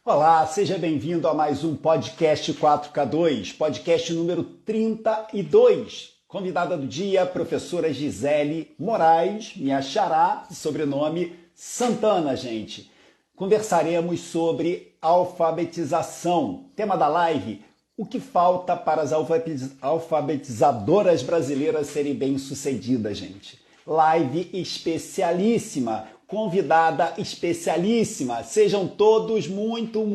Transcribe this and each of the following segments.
Olá, seja bem-vindo a mais um podcast 4K2, podcast número 32. Convidada do dia, professora Gisele Moraes, minha xará, sobrenome Santana, gente. Conversaremos sobre alfabetização. Tema da live, o que falta para as alfabetizadoras brasileiras serem bem-sucedidas, gente. Live especialíssima, convidada especialíssima. Sejam todos muito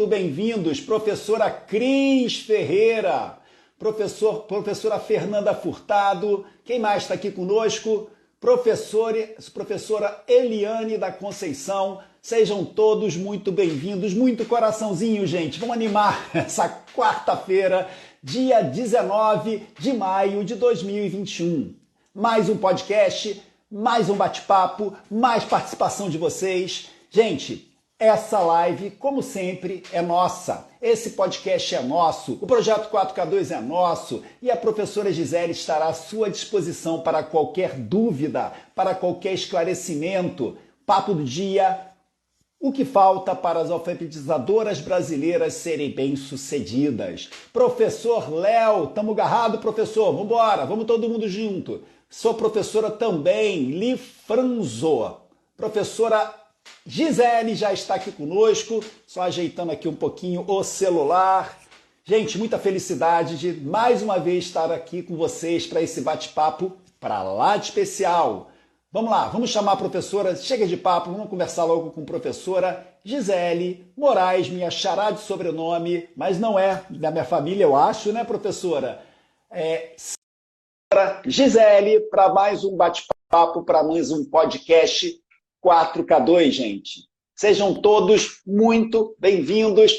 bem-vindos. Professora Cris Ferreira, professora Fernanda Furtado, quem mais está aqui conosco? Professora Eliane da Conceição. Sejam todos muito bem-vindos. Muito coraçãozinho, gente. Vamos animar essa quarta-feira, dia 19 de maio de 2021. Mais um podcast, mais um bate-papo, mais participação de vocês. Gente, essa live, como sempre, é nossa. Esse podcast é nosso, o Projeto 4K2 é nosso e a professora Gisele estará à sua disposição para qualquer dúvida, para qualquer esclarecimento. Papo do dia, o que falta para as alfabetizadoras brasileiras serem bem-sucedidas? Professor Léo, tamo agarrado, professor? Vambora, vamos todo mundo junto. Sou professora também, Li Franzo. Professora Gisele já está aqui conosco, só ajeitando aqui um pouquinho o celular. Gente, muita felicidade de mais uma vez estar aqui com vocês para esse bate-papo para lá de especial. Vamos lá, vamos chamar a professora, chega de papo, vamos conversar logo com a professora Gisele Moraes, minha xará de sobrenome, mas não é da minha família, eu acho, né, professora? Gisele, para mais um bate-papo, para mais um podcast 4K2, gente. Sejam todos muito bem-vindos.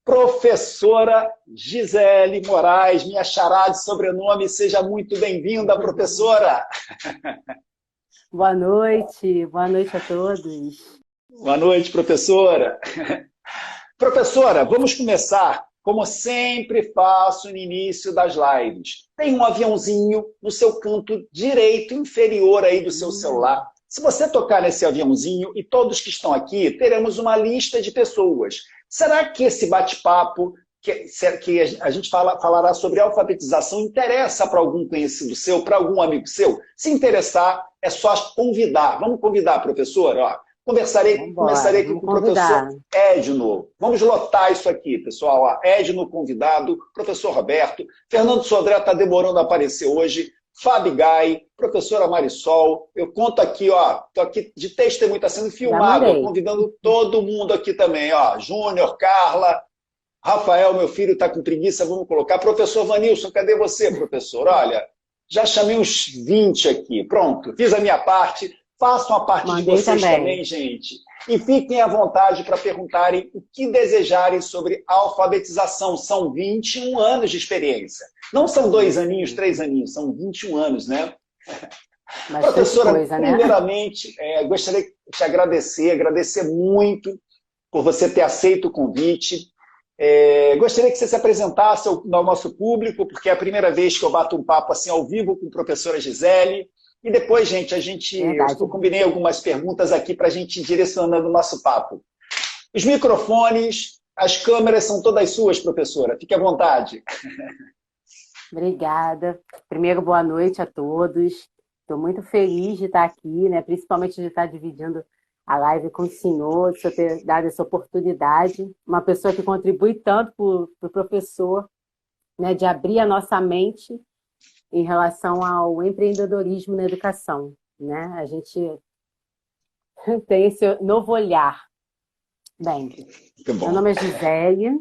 Professora Gisele Moraes, minha xará de sobrenome, seja muito bem-vinda, professora. Boa noite a todos. Boa noite, professora. Professora, vamos começar, como sempre faço no início das lives. Tem um aviãozinho no seu canto direito inferior aí do seu celular. Se você tocar nesse aviãozinho, e todos que estão aqui, teremos uma lista de pessoas. Será que esse bate-papo, que a gente falará sobre alfabetização, interessa para algum conhecido seu, para algum amigo seu? Se interessar, é só convidar. Vamos convidar, professor? Ó, começarei aqui com o professor Edno. Vamos lotar isso aqui, pessoal. Ó, Edno convidado, professor Roberto, Fernando Sodré está demorando a aparecer hoje, Fabi Gai, professora Marisol. Eu conto aqui, ó, estou aqui de testemunho, está sendo filmado, eu convidando todo mundo aqui também, ó, Júnior, Carla, Rafael, meu filho está com preguiça, vamos colocar. Professor Vanilson, cadê você, professor? Olha, já chamei uns 20 aqui, pronto, fiz a minha parte. Façam a parte de vocês também, gente. E fiquem à vontade para perguntarem o que desejarem sobre alfabetização. São 21 anos de experiência. Não são 2 aninhos, 3 aninhos, são 21 anos, né? Professora, primeiramente, gostaria de te agradecer muito por você ter aceito o convite. Gostaria que você se apresentasse ao nosso público, porque é a primeira vez que eu bato um papo assim ao vivo com a professora Gisele. E depois, gente, eu combinei algumas perguntas aqui para a gente ir direcionando o nosso papo. Os microfones, as câmeras são todas suas, professora. Fique à vontade. Obrigada. Primeiro, boa noite a todos. Estou muito feliz de estar aqui, né? Principalmente de estar dividindo a live com o senhor, de eu ter dado essa oportunidade. Uma pessoa que contribui tanto para o professor, né? De abrir a nossa mente em relação ao empreendedorismo na educação, né? A gente tem esse novo olhar. Bem, meu nome é Gisele,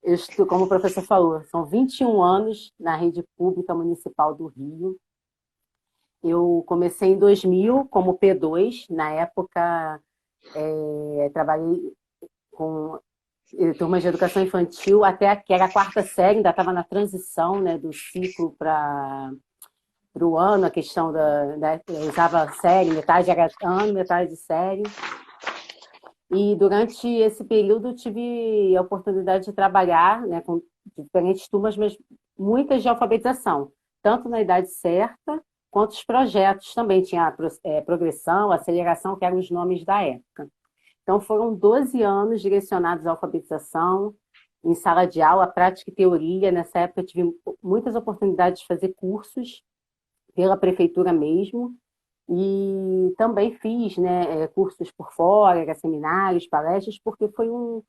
eu estou, como o professor falou, são 21 anos na rede pública municipal do Rio. Eu comecei em 2000 como P2, na época trabalhei com turmas de educação infantil até que era a 4ª série, ainda estava na transição, né, do ciclo para o ano, a questão eu usava série, metade era ano, metade de série. E durante esse período tive a oportunidade de trabalhar, né, com diferentes turmas, mas muitas de alfabetização, tanto na idade certa, quanto os projetos também. Tinha progressão, aceleração, que eram os nomes da época. Então, foram 12 anos direcionados à alfabetização, em sala de aula, prática e teoria. Nessa época, eu tive muitas oportunidades de fazer cursos pela prefeitura mesmo, e também fiz, né, cursos por fora, seminários, palestras, porque foi um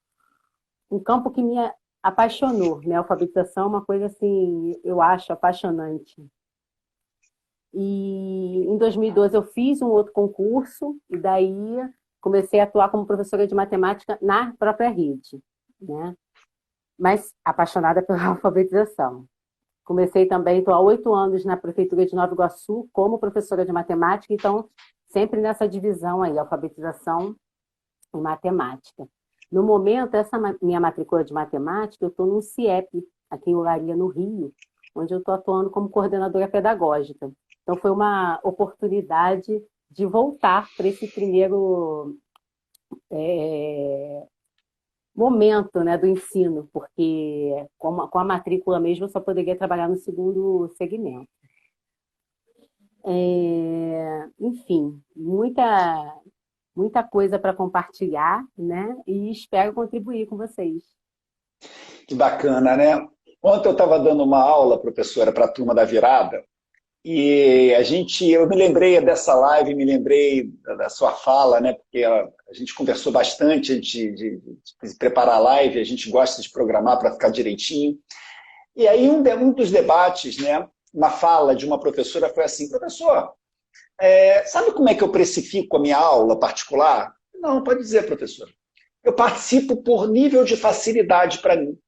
campo que me apaixonou. Né? A alfabetização é uma coisa assim, eu acho apaixonante. E em 2012 eu fiz um outro concurso, e daí comecei a atuar como professora de matemática na própria rede, né? Mas apaixonada pela alfabetização. Comecei também, estou há 8 anos na Prefeitura de Nova Iguaçu como professora de matemática, então sempre nessa divisão aí, alfabetização e matemática. No momento, essa minha matrícula de matemática, eu estou no CIEP, aqui em Olaria, no Rio, onde eu estou atuando como coordenadora pedagógica. Então foi uma oportunidade de voltar para esse primeiro momento, né, do ensino, porque com a matrícula mesmo eu só poderia trabalhar no segundo segmento. Enfim, muita coisa para compartilhar, né? E espero contribuir com vocês. Que bacana, né? Ontem eu estava dando uma aula, professora, para a turma da virada, e eu me lembrei dessa live, me lembrei da sua fala, né? Porque a gente conversou bastante antes de preparar a live, a gente gosta de programar para ficar direitinho. E aí um dos debates, né? Uma fala de uma professora foi assim: professor, sabe como é que eu precifico a minha aula particular? Não, pode dizer, professor. Eu participo por nível de facilidade para mim.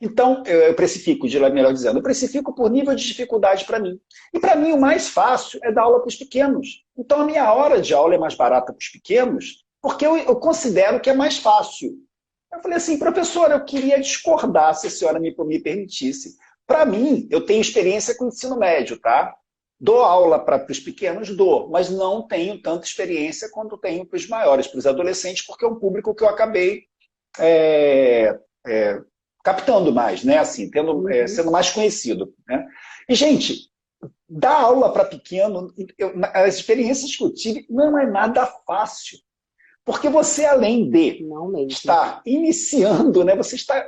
Então, eu precifico, melhor dizendo, eu precifico por nível de dificuldade para mim. E para mim o mais fácil é dar aula para os pequenos. Então a minha hora de aula é mais barata para os pequenos, porque eu considero que é mais fácil. Eu falei assim: professora, eu queria discordar, se a senhora me permitisse. Para mim, eu tenho experiência com ensino médio, tá? Dou aula para os pequenos, dou, mas não tenho tanta experiência quanto tenho para os maiores, para os adolescentes, porque é um público que eu acabei captando mais, né? Assim, sendo mais conhecido. Né? E, gente, dar aula para pequeno, as experiências que eu tive, não é nada fácil. Porque você, além de estar iniciando, né? Você está.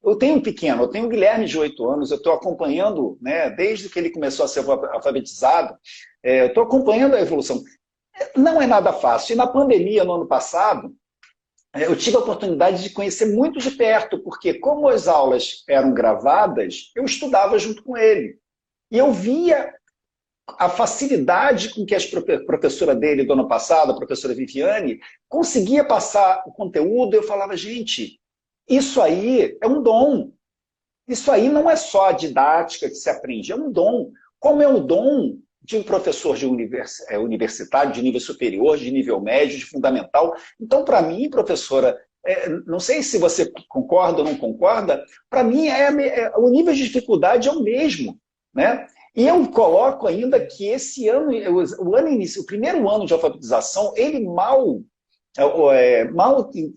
Eu tenho um pequeno, eu tenho o Guilherme de 8 anos, eu estou acompanhando, né, desde que ele começou a ser alfabetizado, eu estou acompanhando a evolução. Não é nada fácil. E na pandemia, no ano passado, eu tive a oportunidade de conhecer muito de perto, porque como as aulas eram gravadas, eu estudava junto com ele. E eu via a facilidade com que a professora dele do ano passado, a professora Viviane, conseguia passar o conteúdo. Eu falava: gente, isso aí é um dom. Isso aí não é só a didática que se aprende, é um dom. Como é o dom de um professor de universitário, de nível superior, de nível médio, de fundamental. Então, para mim, professora, não sei se você concorda ou não concorda, para mim o nível de dificuldade é o mesmo, né? E eu coloco ainda que esse ano, o primeiro ano de alfabetização, ele mal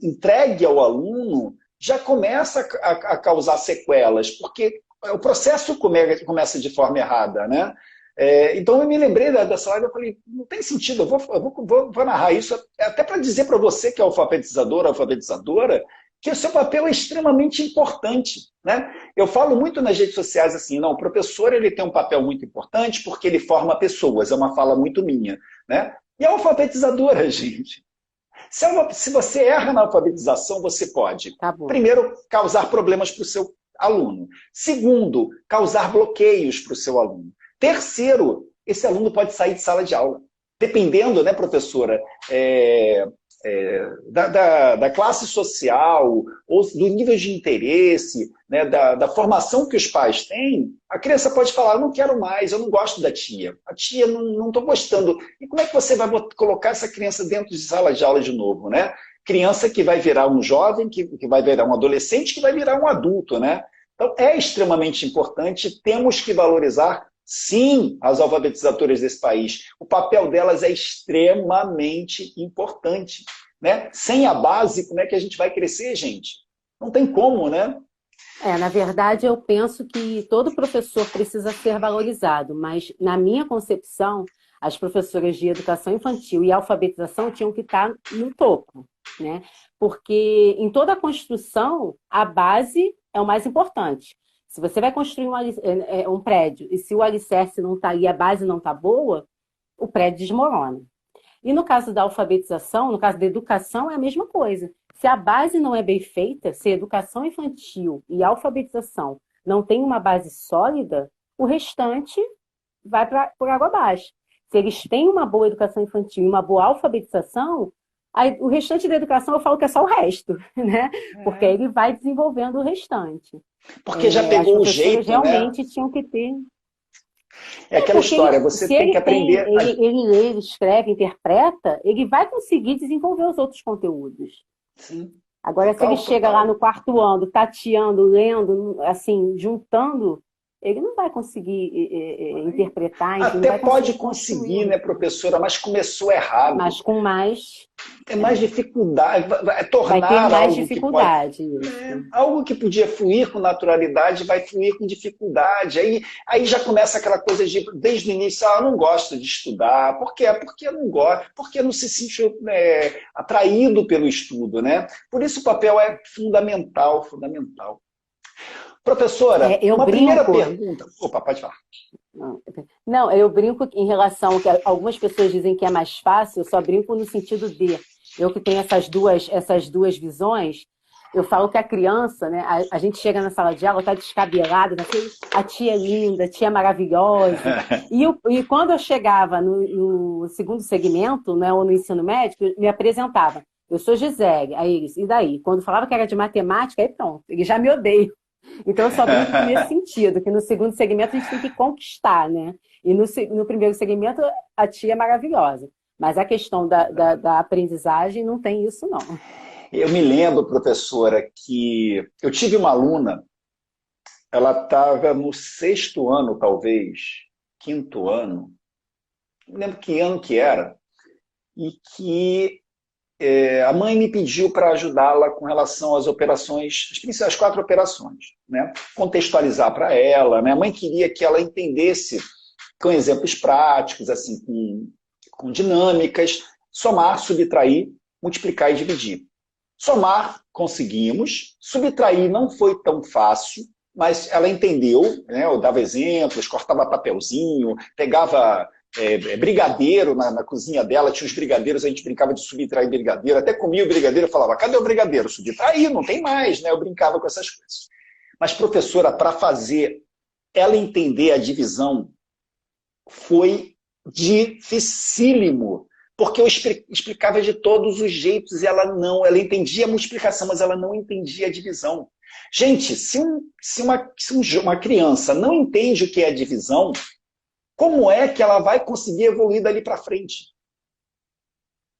entregue ao aluno, já começa a causar sequelas, porque o processo começa de forma errada, né? Então eu me lembrei dessa live, eu falei: não tem sentido, eu vou narrar isso, até para dizer para você que é alfabetizadora, que o seu papel é extremamente importante. Né? Eu falo muito nas redes sociais assim: não, o professor ele tem um papel muito importante porque ele forma pessoas, é uma fala muito minha. Né? E a alfabetizadora, gente, se você erra na alfabetização, você pode, primeiro, causar problemas para o seu aluno. Segundo, causar bloqueios para o seu aluno. Terceiro, esse aluno pode sair de sala de aula. Dependendo, né, professora, da classe social, ou do nível de interesse, né, da formação que os pais têm, a criança pode falar: eu não quero mais, eu não gosto da tia. A tia não estou gostando. E como é que você vai colocar essa criança dentro de sala de aula de novo? Né? Criança que vai virar um jovem, que vai virar um adolescente, que vai virar um adulto. Né? Então, é extremamente importante, temos que valorizar, sim, as alfabetizadoras desse país. O papel delas é extremamente importante. Né? Sem a base, como é que a gente vai crescer, gente? Não tem como, né? Na verdade, eu penso que todo professor precisa ser valorizado, mas, na minha concepção, as professoras de educação infantil e alfabetização tinham que estar no topo. né? Porque em toda a construção, a base é o mais importante. Se você vai construir um prédio e se o alicerce não está ali, a base não está boa, o prédio desmorona. E no caso da alfabetização, no caso da educação, é a mesma coisa. Se a base não é bem feita, se a educação infantil e a alfabetização não tem uma base sólida, o restante vai por água abaixo. Se eles têm uma boa educação infantil e uma boa alfabetização, aí, o restante da educação eu falo que é só o resto, né? Porque aí ele vai desenvolvendo o restante. Porque já pegou o jeito, realmente né? tinham que ter. É aquela história, você tem que aprender... Ele lê, ele escreve, interpreta, ele vai conseguir desenvolver os outros conteúdos. Sim. Agora, se ele chega lá no quarto ano, tateando, lendo, assim, juntando, ele não vai conseguir interpretar. Até pode conseguir, né, professora, mas começou errado. Mas com mais... É mais dificuldade, vai ter mais algo dificuldade. Algo que podia fluir com naturalidade vai fluir com dificuldade. Aí já começa aquela coisa de, desde o início, eu não gosto de estudar. Por quê? Porque eu não gosto, porque não se sente atraído pelo estudo, né? Por isso o papel é fundamental, fundamental. Professora, uma primeira pergunta. Opa, pode falar. Não, eu brinco em relação a que algumas pessoas dizem que é mais fácil, eu só brinco no sentido de eu que tenho essas duas visões, eu falo que a criança, né, a gente chega na sala de aula, tá descabelada, né, a tia é linda, a tia é maravilhosa. E quando eu chegava no segundo segmento, né, ou no ensino médico, eu me apresentava. Eu sou Gisele, aí eles, e daí? Quando falava que era de matemática, aí pronto, eles já me odeiam. Então, eu só brinco nesse sentido, que no segundo segmento a gente tem que conquistar, né? E no primeiro segmento a tia é maravilhosa. Mas a questão da aprendizagem não tem isso, não. Eu me lembro, professora, que eu tive uma aluna, ela estava no 6º ano, talvez, 5º ano, não lembro que ano que era, e que a mãe me pediu para ajudá-la com relação às operações, as 4 operações, né? Contextualizar para ela, né? A mãe queria que ela entendesse com exemplos práticos, assim, com dinâmicas, somar, subtrair, multiplicar e dividir. Somar, conseguimos, subtrair não foi tão fácil, mas ela entendeu, né? Eu dava exemplos, cortava papelzinho, pegava... brigadeiro na cozinha dela, tinha os brigadeiros, a gente brincava de subtrair brigadeiro, até comia o brigadeiro e falava, cadê o brigadeiro? Subtrair, não tem mais, né? Eu brincava com essas coisas. Mas, professora, para fazer ela entender a divisão, foi dificílimo, porque eu explicava de todos os jeitos e ela entendia a multiplicação, mas ela não entendia a divisão. Gente, se uma criança não entende o que é divisão, como é que ela vai conseguir evoluir dali para frente?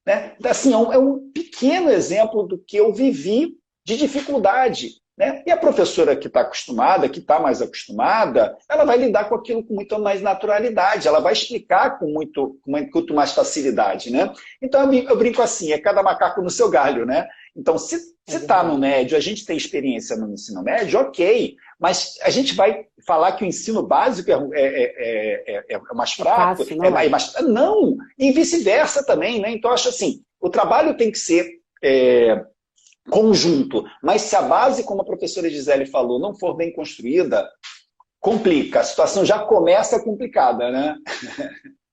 Né? Assim, é um pequeno exemplo do que eu vivi de dificuldade. Né? E a professora que está acostumada, que está mais acostumada, ela vai lidar com aquilo com muito mais naturalidade, ela vai explicar com muito mais facilidade. Né? Então, eu brinco assim, é cada macaco no seu galho. Né? Então, se está no médio, a gente tem experiência no ensino médio, ok, mas a gente vai falar que o ensino básico é mais fraco? Fácil, não, não, e vice-versa também. Né? Então, acho assim, o trabalho tem que ser conjunto, mas se a base, como a professora Gisele falou, não for bem construída, complica, a situação já começa complicada, né?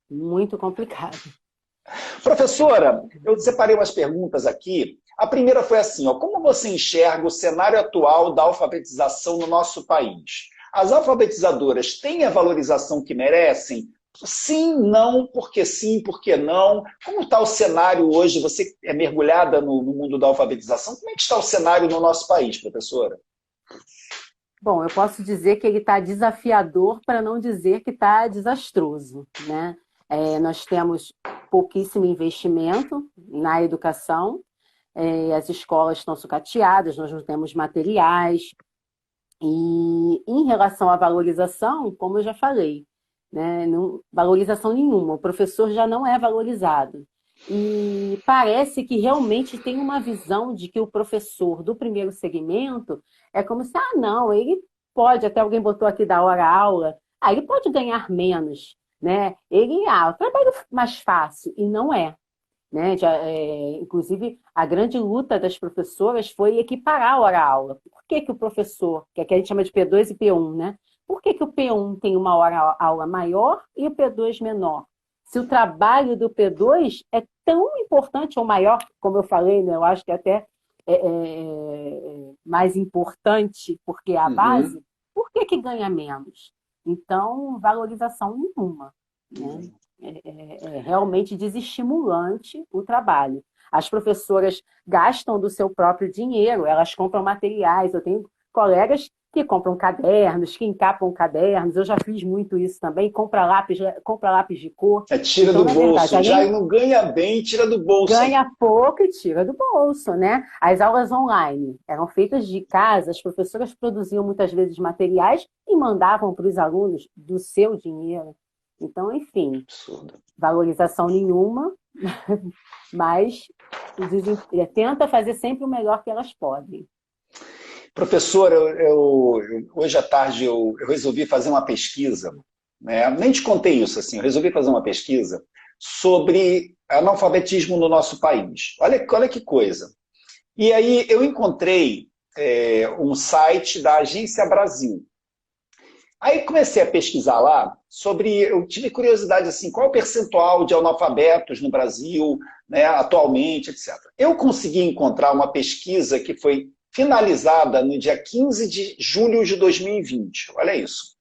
Muito complicado. Professora, eu separei umas perguntas aqui. A primeira foi assim, como você enxerga o cenário atual da alfabetização no nosso país? As alfabetizadoras têm a valorização que merecem? Sim, não, por que não? Como está o cenário hoje? Você é mergulhada no mundo da alfabetização. Como é que está o cenário no nosso país, professora? Bom, eu posso dizer que ele está desafiador para não dizer que está desastroso, né? Nós temos pouquíssimo investimento na educação, as escolas estão sucateadas, nós não temos materiais. E em relação à valorização, como eu já falei, né, não, valorização nenhuma, o professor já não é valorizado. E parece que realmente tem uma visão de que o professor do primeiro segmento é como se, não, ele pode, até alguém botou aqui da hora aula, ele pode ganhar menos, né? O trabalho mais fácil, e não é. né? Inclusive, a grande luta das professoras foi equiparar a hora-aula. Por que que o professor, que aqui a gente chama de P2 e P1, né? Por que que o P1 tem uma hora-aula maior e o P2 menor? Se o trabalho do P2 é tão importante ou maior, como eu falei, né? Eu acho que até mais importante porque é a base, por que que ganha menos? Então, valorização nenhuma, né? É realmente desestimulante o trabalho. As professoras gastam do seu próprio dinheiro, elas compram materiais. Eu tenho colegas que compram cadernos, que encapam cadernos, eu já fiz muito isso também, compra lápis de cor. Tira Então, do na bolso, verdade, já além não ganha bem, tira do bolso. ganha pouco e tira do bolso, né? As aulas online eram feitas de casa, as professoras produziam muitas vezes materiais e mandavam para os alunos do seu dinheiro. Então, enfim, Absurdo. valorização nenhuma, mas tenta fazer sempre o melhor que elas podem. Professor, hoje à tarde eu resolvi fazer uma pesquisa, né? Nem te contei isso, assim, eu resolvi fazer uma pesquisa sobre analfabetismo no nosso país. Olha que coisa. E aí eu encontrei um site da Agência Brasil. Aí comecei a pesquisar lá sobre, eu tive curiosidade assim, qual é o percentual de analfabetos no Brasil, né, atualmente, etc. Eu consegui encontrar uma pesquisa que foi finalizada no dia 15 de julho de 2020. Olha isso.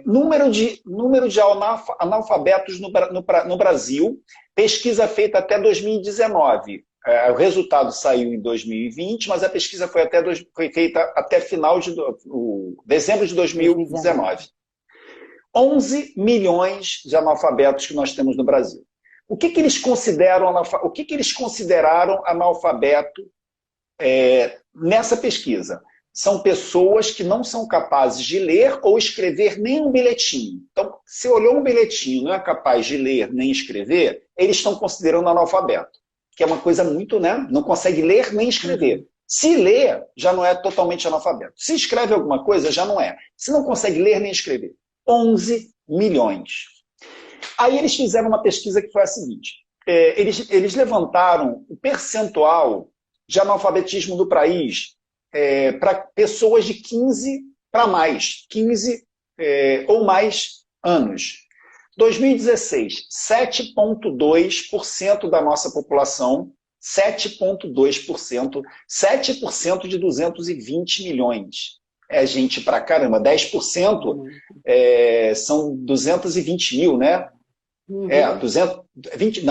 Número de analfabetos no Brasil, pesquisa feita até 2019. O resultado saiu em 2020, mas a pesquisa foi feita até final de dezembro de 2019. 11 milhões de analfabetos que nós temos no Brasil. O que eles consideraram analfabeto nessa pesquisa? São pessoas que não são capazes de ler ou escrever nem um bilhetinho. Então, se olhou um bilhetinho e não é capaz de ler nem escrever, eles estão considerando analfabeto. Que é uma coisa muito, né? Não consegue ler nem escrever. Se lê, já não é totalmente analfabeto. Se escreve alguma coisa, já não é. Se não consegue ler nem escrever. 11 milhões. Aí eles fizeram uma pesquisa que foi a seguinte. Eles levantaram o percentual de analfabetismo do país para pessoas de 15 para mais. 15 ou mais anos. 2016, 7,2% da nossa população, 7,2%, 7% de 220 milhões. É gente pra caramba. 10% são 220 mil, né? 220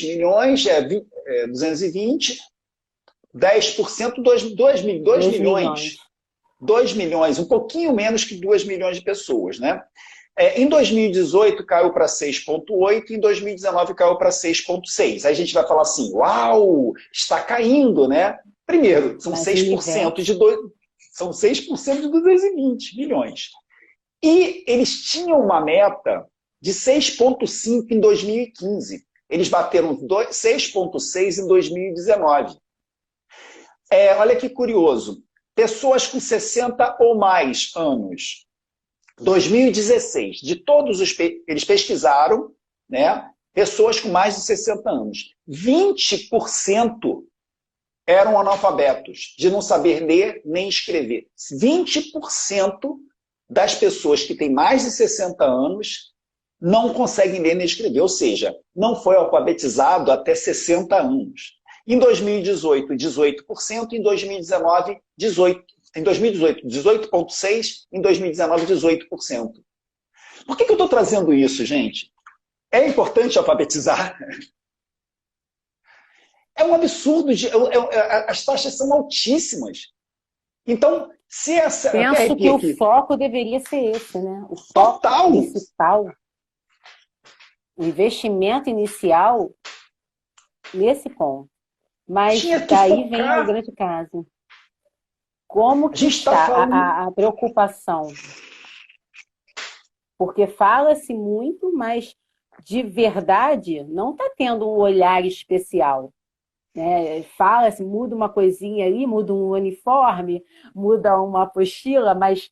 milhões, 220, 10%, 2 milhões. 2 milhões, um pouquinho menos que 2 milhões de pessoas, né? Em 2018 caiu para 6,8, em 2019 caiu para 6,6. Aí a gente vai falar assim, uau, está caindo, né? Primeiro, são 6% de 220 milhões. E eles tinham uma meta de 6,5 em 2015. Eles bateram 6,6 em 2019. Olha que curioso. Pessoas com 60 ou mais anos. 2016, de todos eles pesquisaram, né, pessoas com mais de 60 anos. 20% eram analfabetos, de não saber ler nem escrever. 20% das pessoas que têm mais de 60 anos não conseguem ler nem escrever, ou seja, não foi alfabetizado até 60 anos. Em 2018, 18%, em 2019, 18%. Em 2018, 18,6%, em 2019, 18%. Por que eu estou trazendo isso, gente? É importante alfabetizar. É um absurdo, as taxas são altíssimas. Então, se essa... Penso que o foco deveria ser esse, né? O foco principal, o investimento inicial nesse ponto. Mas daí vem o grande caso. Como que está a preocupação? Porque fala-se muito, mas de verdade não está tendo um olhar especial. Né? Fala-se, muda uma coisinha ali, muda um uniforme, muda uma apostila, mas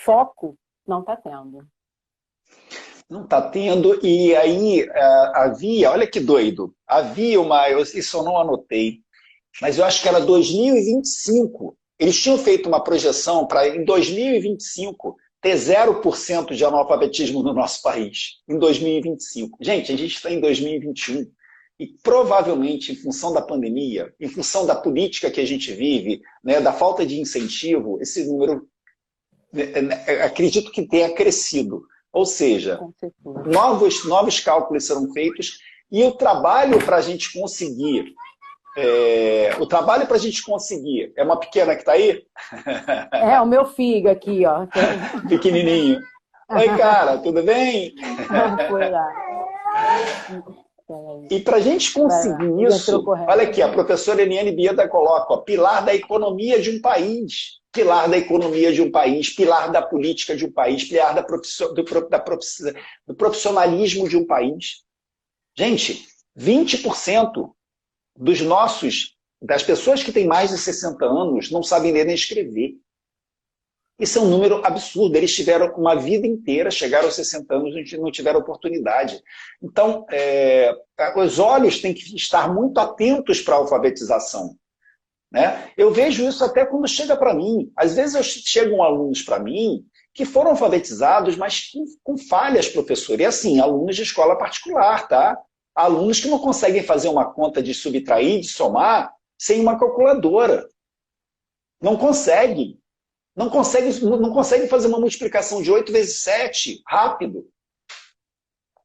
foco não está tendo. Não está tendo, e aí havia, olha que doido, havia isso eu não anotei, mas eu acho que era 2025. Eles tinham feito uma projeção para, em 2025, ter 0% de analfabetismo no nosso país. Em 2025. Gente, a gente está em 2021. E provavelmente, em função da pandemia, em função da política que a gente vive, né, da falta de incentivo, esse número, acredito que tenha crescido. Ou seja, novos cálculos serão feitos e o trabalho para a gente conseguir é uma pequena que está aí? É, o meu filho aqui, ó. Pequenininho. Oi, cara, tudo bem? Foi lá. E para a gente conseguir isso, olha aqui, a professora Eliane Bieda coloca, ó, pilar da economia de um país, pilar da economia de um país, pilar da política de um país, pilar do profissionalismo de um país. Gente, 20% das pessoas que têm mais de 60 anos não sabem ler nem escrever. Isso é um número absurdo. Eles tiveram uma vida inteira, chegaram aos 60 anos e não tiveram oportunidade. Então, os olhos têm que estar muito atentos para a alfabetização. Né? Eu vejo isso até quando chega para mim. Às vezes chegam alunos para mim que foram alfabetizados, mas com falhas, professor. E assim, alunos de escola particular, tá? Alunos que não conseguem fazer uma conta de subtrair, de somar, sem uma calculadora. Não conseguem. Não consegue fazer uma multiplicação de 8 vezes 7 rápido.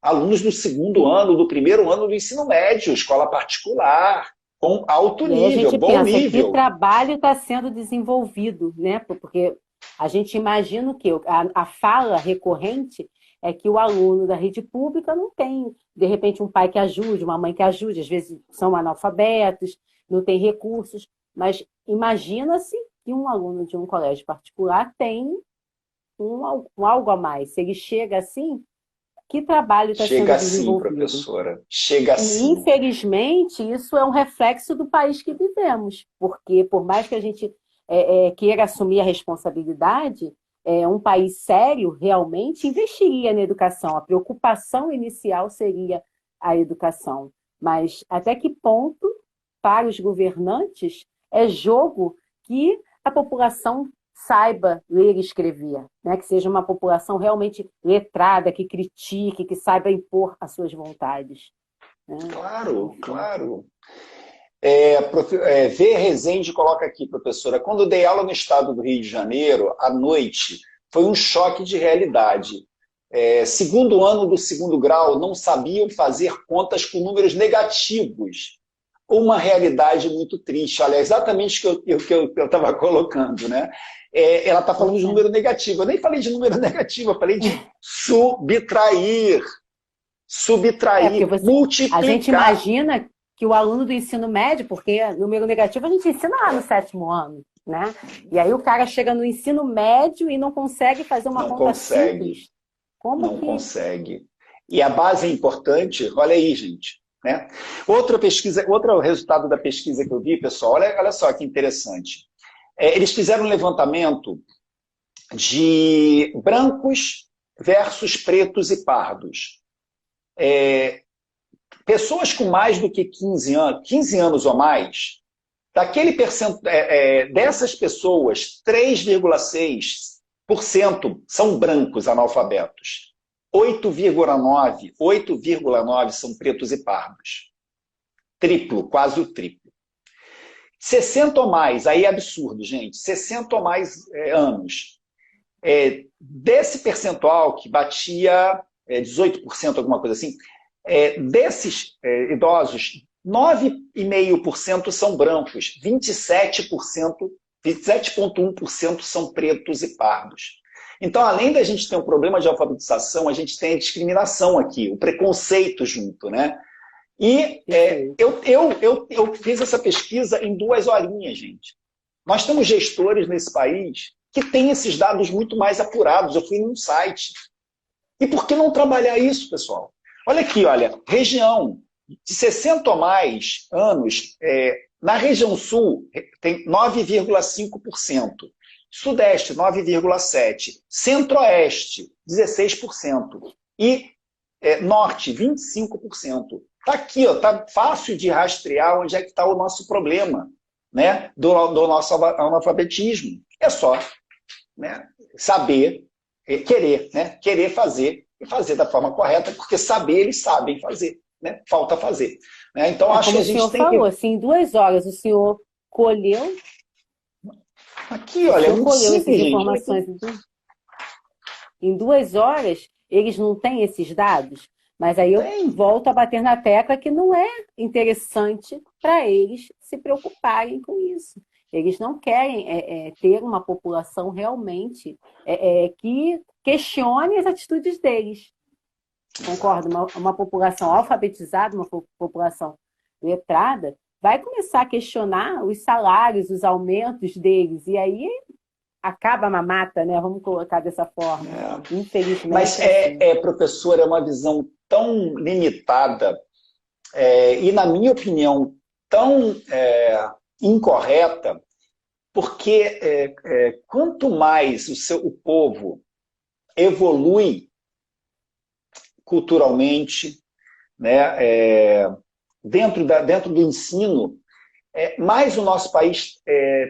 Alunos do segundo ano, do primeiro ano do ensino médio, escola particular, com alto nível, bom nível. Que trabalho está sendo desenvolvido, né? Porque a gente imagina que a fala recorrente é que o aluno da rede pública não tem, de repente, um pai que ajude, uma mãe que ajude, às vezes são analfabetos, não tem recursos, mas imagina-se que um aluno de um colégio particular tem algo a mais. Se ele chega assim, que trabalho está sendo desenvolvido? Chega assim, professora. Chega assim. Infelizmente, isso é um reflexo do país que vivemos, porque por mais que a gente queira assumir a responsabilidade, um país sério realmente investiria na educação. A preocupação inicial seria a educação. Mas até que ponto, para os governantes, é jogo que a população saiba ler e escrever, né? Que seja uma população realmente letrada, que critique, que saiba impor as suas vontades. Né? Claro, claro. V. Rezende coloca aqui, professora, quando dei aula no estado do Rio de Janeiro, à noite, foi um choque de realidade. Segundo ano do segundo grau, não sabiam fazer contas com números negativos. Uma realidade muito triste. Olha, é exatamente o que eu estava colocando, né? Ela está falando de número negativo. Eu nem falei de número negativo, eu falei de subtrair. Subtrair, multiplicar. A gente imagina que o aluno do ensino médio, porque número negativo a gente ensina lá no 7º ano, né? E aí o cara chega no ensino médio e não consegue fazer uma conta simples. Não consegue. E a base é importante, olha aí, gente. Né? Outro resultado da pesquisa que eu vi, pessoal, olha só que interessante. Eles fizeram um levantamento de brancos versus pretos e pardos. Pessoas com mais do que 15 anos ou mais, dessas pessoas, 3,6% são brancos analfabetos. 8,9% são pretos e pardos. Triplo, quase o triplo. 60 ou mais, aí é absurdo, gente. 60 ou mais anos. Desse percentual que batia 18%, alguma coisa assim, desses idosos, 9,5% são brancos, 27,1% são pretos e pardos. Então, além da gente ter um problema de alfabetização, a gente tem a discriminação aqui, o preconceito junto, né? E eu fiz essa pesquisa em 2 horinhas, gente. Nós temos gestores nesse país que têm esses dados muito mais apurados. Eu fui num site. E por que não trabalhar isso, pessoal? Olha aqui, olha, região de 60 ou mais anos, na região sul tem 9,5%. Sudeste, 9,7%. Centro-Oeste, 16%. E norte, 25%. Está aqui, está fácil de rastrear onde é que está o nosso problema, né, do nosso analfabetismo. É só, né, saber, querer, né, querer fazer e fazer da forma correta, porque saber eles sabem fazer, né, falta fazer. Né? Então, acho que a gente tem que... Como o senhor falou, assim, em 2 horas o senhor colheu... Aqui, olha, é muito simples, essas informações. Em 2 horas, eles não têm esses dados, mas aí eu volto a bater na tecla que não é interessante para eles se preocuparem com isso. Eles não querem ter uma população realmente que questione as atitudes deles. Concordo? Uma população alfabetizada, uma população letrada, vai começar a questionar os salários, os aumentos deles, e aí acaba a mamata, né? Vamos colocar dessa forma. Infelizmente. Mas professor, é uma visão tão limitada e, na minha opinião, tão incorreta, porque quanto mais o povo evolui culturalmente, né, dentro do ensino, mais o nosso país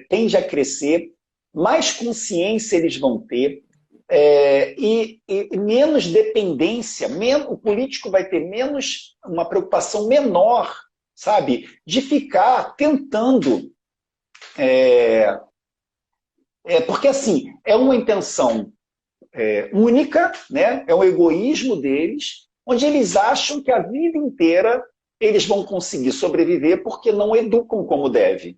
tende a crescer, mais consciência eles vão ter, e menos dependência, o político vai ter uma preocupação menor, sabe, de ficar tentando. Porque, assim, é uma intenção única, né? É um egoísmo deles, onde eles acham que a vida inteira eles vão conseguir sobreviver porque não educam como deve.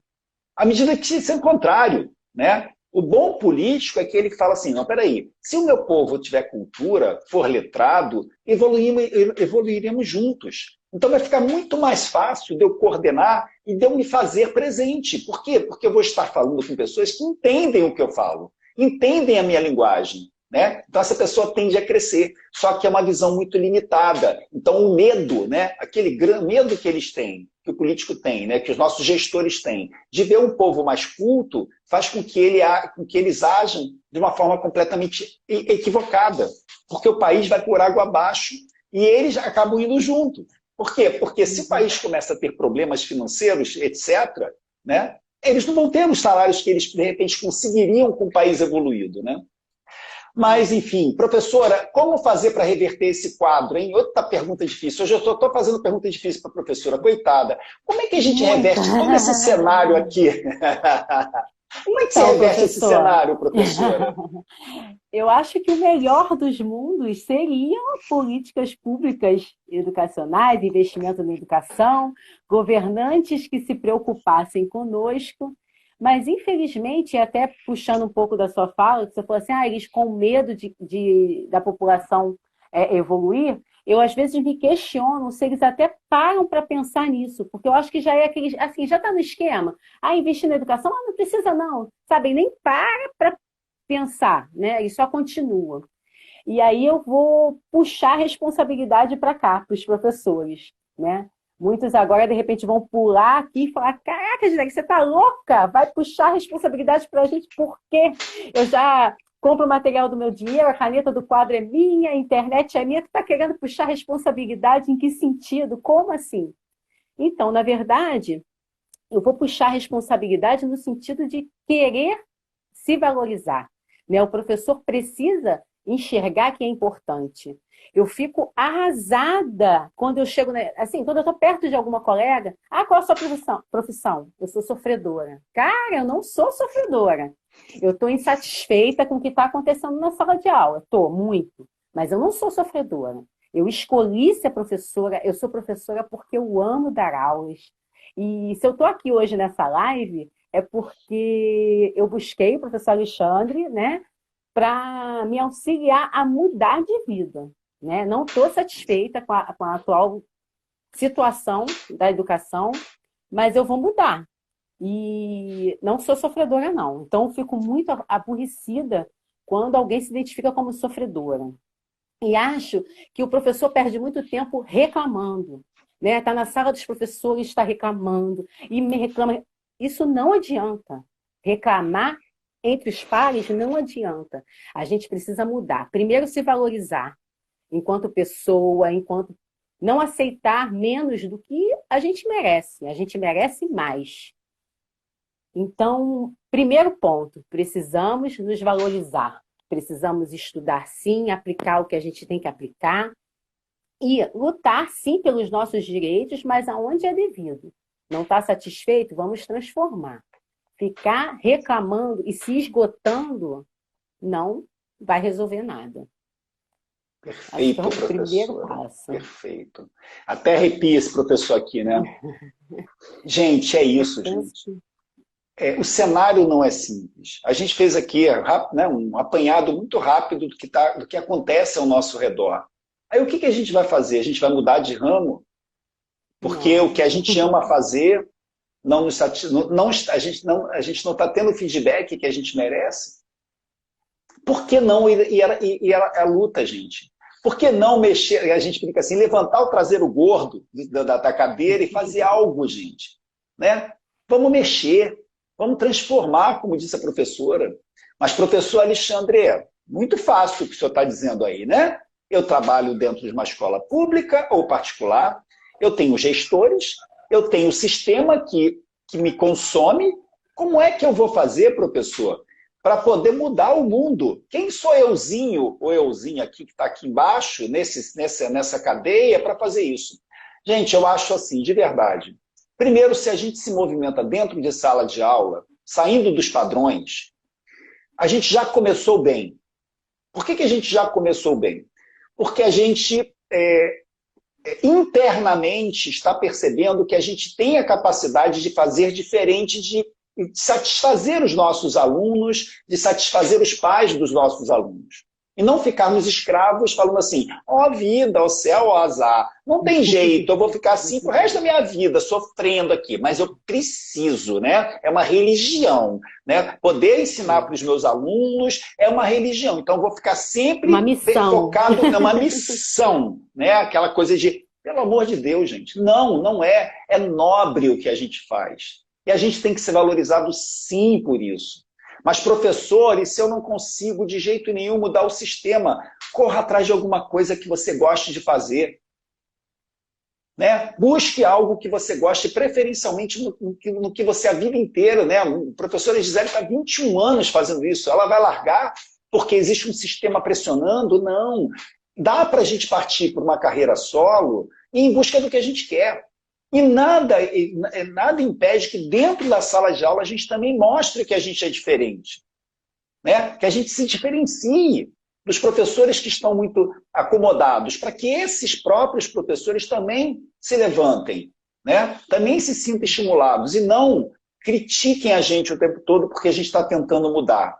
À medida que isso é o contrário, né? O bom político é que ele fala assim, não, peraí, se o meu povo tiver cultura, for letrado, evoluiremos juntos. Então vai ficar muito mais fácil de eu coordenar e de eu me fazer presente. Por quê? Porque eu vou estar falando com pessoas que entendem o que eu falo, entendem a minha linguagem. Né? Então essa pessoa tende a crescer, só que é uma visão muito limitada. Então o medo, né? Aquele grande medo que eles têm, que o político tem, né? Que os nossos gestores têm, de ver um povo mais culto, faz com que eles ajam de uma forma completamente equivocada, porque o país vai por água abaixo e eles acabam indo junto. Por quê? Porque se o país começa a ter problemas financeiros, etc., né? Eles não vão ter os salários que eles, de repente, conseguiriam com o país evoluído, né? Mas, enfim, professora, como fazer para reverter esse quadro, hein? Outra pergunta difícil. Hoje eu estou fazendo pergunta difícil para a professora, coitada. Como é que a gente reverte todo esse cenário aqui? Como é que você reverte esse cenário, professora? Eu acho que o melhor dos mundos seriam políticas públicas educacionais, investimento na educação, governantes que se preocupassem conosco. Mas, infelizmente, até puxando um pouco da sua fala, que você falou assim, eles com medo da população evoluir, eu às vezes me questiono se eles até param para pensar nisso, porque eu acho que já é aquele, assim, já está no esquema. Investir na educação, não precisa não, sabe? Nem para pensar, né? E só continua. E aí eu vou puxar a responsabilidade para cá, para os professores, né? Muitos agora, de repente, vão pular aqui e falar, caraca, Gisele, você tá louca? Vai puxar a responsabilidade para a gente, por quê? Eu já compro o material do meu dinheiro, a caneta do quadro é minha, a internet é minha, tu tá querendo puxar a responsabilidade em que sentido? Como assim? Então, na verdade, eu vou puxar a responsabilidade no sentido de querer se valorizar. Né? O professor precisa enxergar que é importante. Eu fico arrasada quando eu chego, assim, quando eu estou perto de alguma colega. Qual é a sua profissão? Eu sou sofredora. Cara, eu não sou sofredora. Eu estou insatisfeita com o que está acontecendo na sala de aula. Estou, muito. Mas eu não sou sofredora. Eu escolhi ser professora, eu sou professora porque eu amo dar aulas. E se eu estou aqui hoje nessa live, é porque eu busquei o professor Alexandre, né, para me auxiliar a mudar de vida. Né? Não estou satisfeita com a atual situação da educação, mas eu vou mudar. E não sou sofredora, não. Então, eu fico muito aborrecida quando alguém se identifica como sofredora. E acho que o professor perde muito tempo reclamando. Né? Está na sala dos professores, está reclamando, e me reclama. Isso não adianta. Reclamar entre os pares não adianta. A gente precisa mudar. Primeiro, se valorizar. enquanto pessoa, enquanto não aceitar menos do que a gente merece mais. Então, primeiro ponto, precisamos nos valorizar, precisamos estudar sim, aplicar o que a gente tem que aplicar e lutar sim pelos nossos direitos, mas aonde é devido. Não está satisfeito? Vamos transformar. Ficar reclamando e se esgotando não vai resolver nada. Perfeito, acho que é o primeiro professora. passo. Perfeito. Até arrepia esse professor aqui, né? Gente, é isso, gente. O cenário não é simples. A gente fez aqui né, um apanhado muito rápido do que acontece ao nosso redor. Aí o que a gente vai fazer? A gente vai mudar de ramo? Porque o que a gente ama fazer, a gente não está tendo o feedback que a gente merece? Por que não ir à luta, gente? Por que não mexer, a gente fica assim, levantar o traseiro gordo da cadeira e fazer algo, gente? Né? Vamos mexer, vamos transformar, como disse a professora. Mas, professor Alexandre, é muito fácil o que o senhor está dizendo aí, né? Eu trabalho dentro de uma escola pública ou particular, eu tenho gestores, eu tenho um sistema que me consome. Como é que eu vou fazer, professor, para poder mudar o mundo? Quem sou euzinho ou euzinha aqui que está aqui embaixo, nessa cadeia, para fazer isso? Gente, eu acho assim, de verdade. Primeiro, se a gente se movimenta dentro de sala de aula, saindo dos padrões, a gente já começou bem. Por que a gente já começou bem? Porque a gente internamente está percebendo que a gente tem a capacidade de fazer diferente, de satisfazer os nossos alunos, de satisfazer os pais dos nossos alunos. E não ficarmos escravos falando assim, ó vida, ó céu, ó azar. Não tem jeito, eu vou ficar assim pro resto da minha vida, sofrendo aqui. Mas eu preciso, né? É uma religião, né? Poder ensinar para os meus alunos é uma religião. Então eu vou ficar sempre focado numa missão, né? Aquela coisa de, pelo amor de Deus, gente. Não é. É nobre o que a gente faz. E a gente tem que ser valorizado sim por isso. Mas, professores, se eu não consigo de jeito nenhum mudar o sistema, corra atrás de alguma coisa que você goste de fazer. Né? Busque algo que você goste, preferencialmente no que você a vida inteira. Né? A professora Gisele está há 21 anos fazendo isso. Ela vai largar porque existe um sistema pressionando? Não. Dá para a gente partir por uma carreira solo e em busca do que a gente quer. E nada impede que dentro da sala de aula a gente também mostre que a gente é diferente. Né? Que a gente se diferencie dos professores que estão muito acomodados, para que esses próprios professores também se levantem, né? Também se sintam estimulados e não critiquem a gente o tempo todo porque a gente está tentando mudar.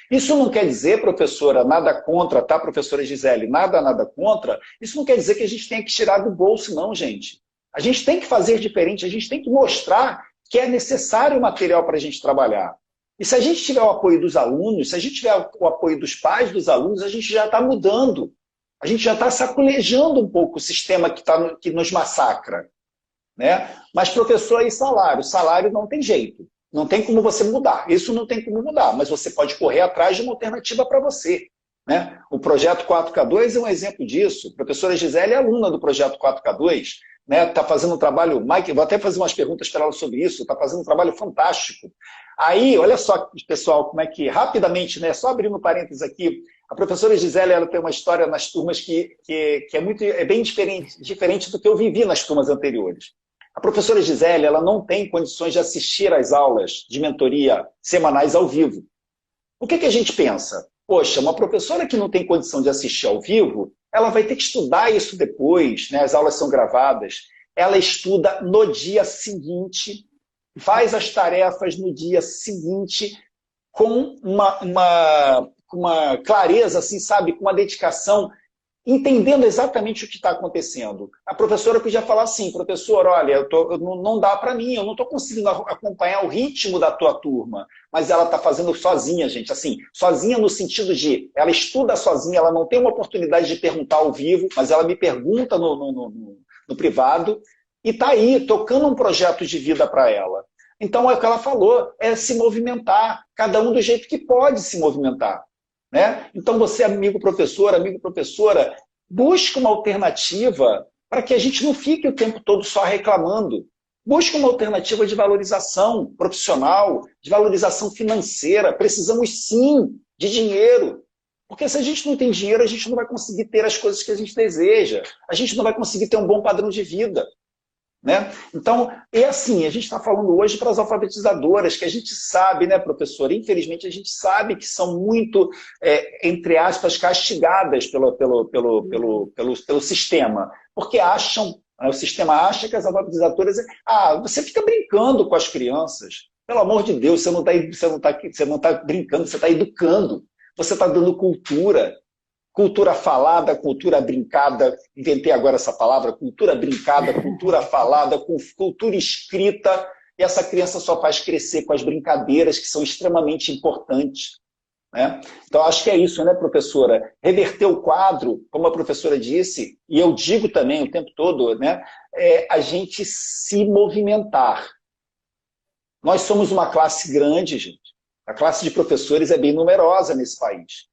Isso não quer dizer, professora, nada contra, tá, professora Gisele? Nada contra. Isso não quer dizer que a gente tenha que tirar do bolso, não, gente. A gente tem que fazer diferente, a gente tem que mostrar que é necessário o material para a gente trabalhar. E se a gente tiver o apoio dos alunos, se a gente tiver o apoio dos pais dos alunos, a gente já está mudando. A gente já está sacolejando um pouco o sistema que nos massacra. Né? Mas, professor, e salário? Salário não tem jeito. Não tem como você mudar. Isso não tem como mudar, mas você pode correr atrás de uma alternativa para você. Né? O projeto 4K2 é um exemplo disso. A professora Gisele é aluna do projeto 4K2. Está fazendo um trabalho, Mike, vou até fazer umas perguntas para ela sobre isso, está fazendo um trabalho fantástico. Aí, olha só, pessoal, como é que, rapidamente, né, só abrindo parênteses aqui, a professora Gisele, ela tem uma história nas turmas que é bem diferente do que eu vivi nas turmas anteriores. A professora Gisele, ela não tem condições de assistir às aulas de mentoria semanais ao vivo. O que a gente pensa? Poxa, uma professora que não tem condição de assistir ao vivo, ela vai ter que estudar isso depois, né? As aulas são gravadas. Ela estuda no dia seguinte, faz as tarefas no dia seguinte, com uma clareza, assim, sabe? Com uma dedicação, entendendo exatamente o que está acontecendo. A professora podia falar assim, professor, olha, não dá para mim, eu não estou conseguindo acompanhar o ritmo da tua turma, mas ela está fazendo sozinha, gente, assim, sozinha no sentido de, ela estuda sozinha, ela não tem uma oportunidade de perguntar ao vivo, mas ela me pergunta no privado, e está aí, tocando um projeto de vida para ela. Então, é o que ela falou, é se movimentar, cada um do jeito que pode se movimentar. Né? Então, você, amigo professora, Busque uma alternativa para que a gente não fique o tempo todo só reclamando. Busque uma alternativa de valorização profissional, de valorização financeira. Precisamos sim de dinheiro. Porque se a gente não tem dinheiro, a gente não vai conseguir ter as coisas que a gente deseja. A gente não vai conseguir ter um bom padrão de vida. Né? Então, é assim, a gente está falando hoje para as alfabetizadoras, que a gente sabe, né, professora? Infelizmente, a gente sabe que são muito, entre aspas, castigadas pelo sistema, porque acham, o sistema acha que as alfabetizadoras... você fica brincando com as crianças. Pelo amor de Deus, você não tá brincando, você está educando, você está dando cultura. Cultura falada, cultura brincada, inventei agora essa palavra, cultura brincada, cultura falada, cultura escrita, e essa criança só faz crescer com as brincadeiras, que são extremamente importantes. Né? Então, acho que é isso, né, professora? Reverter o quadro, como a professora disse, e eu digo também o tempo todo, né, a gente se movimentar. Nós somos uma classe grande, gente. A classe de professores é bem numerosa nesse país.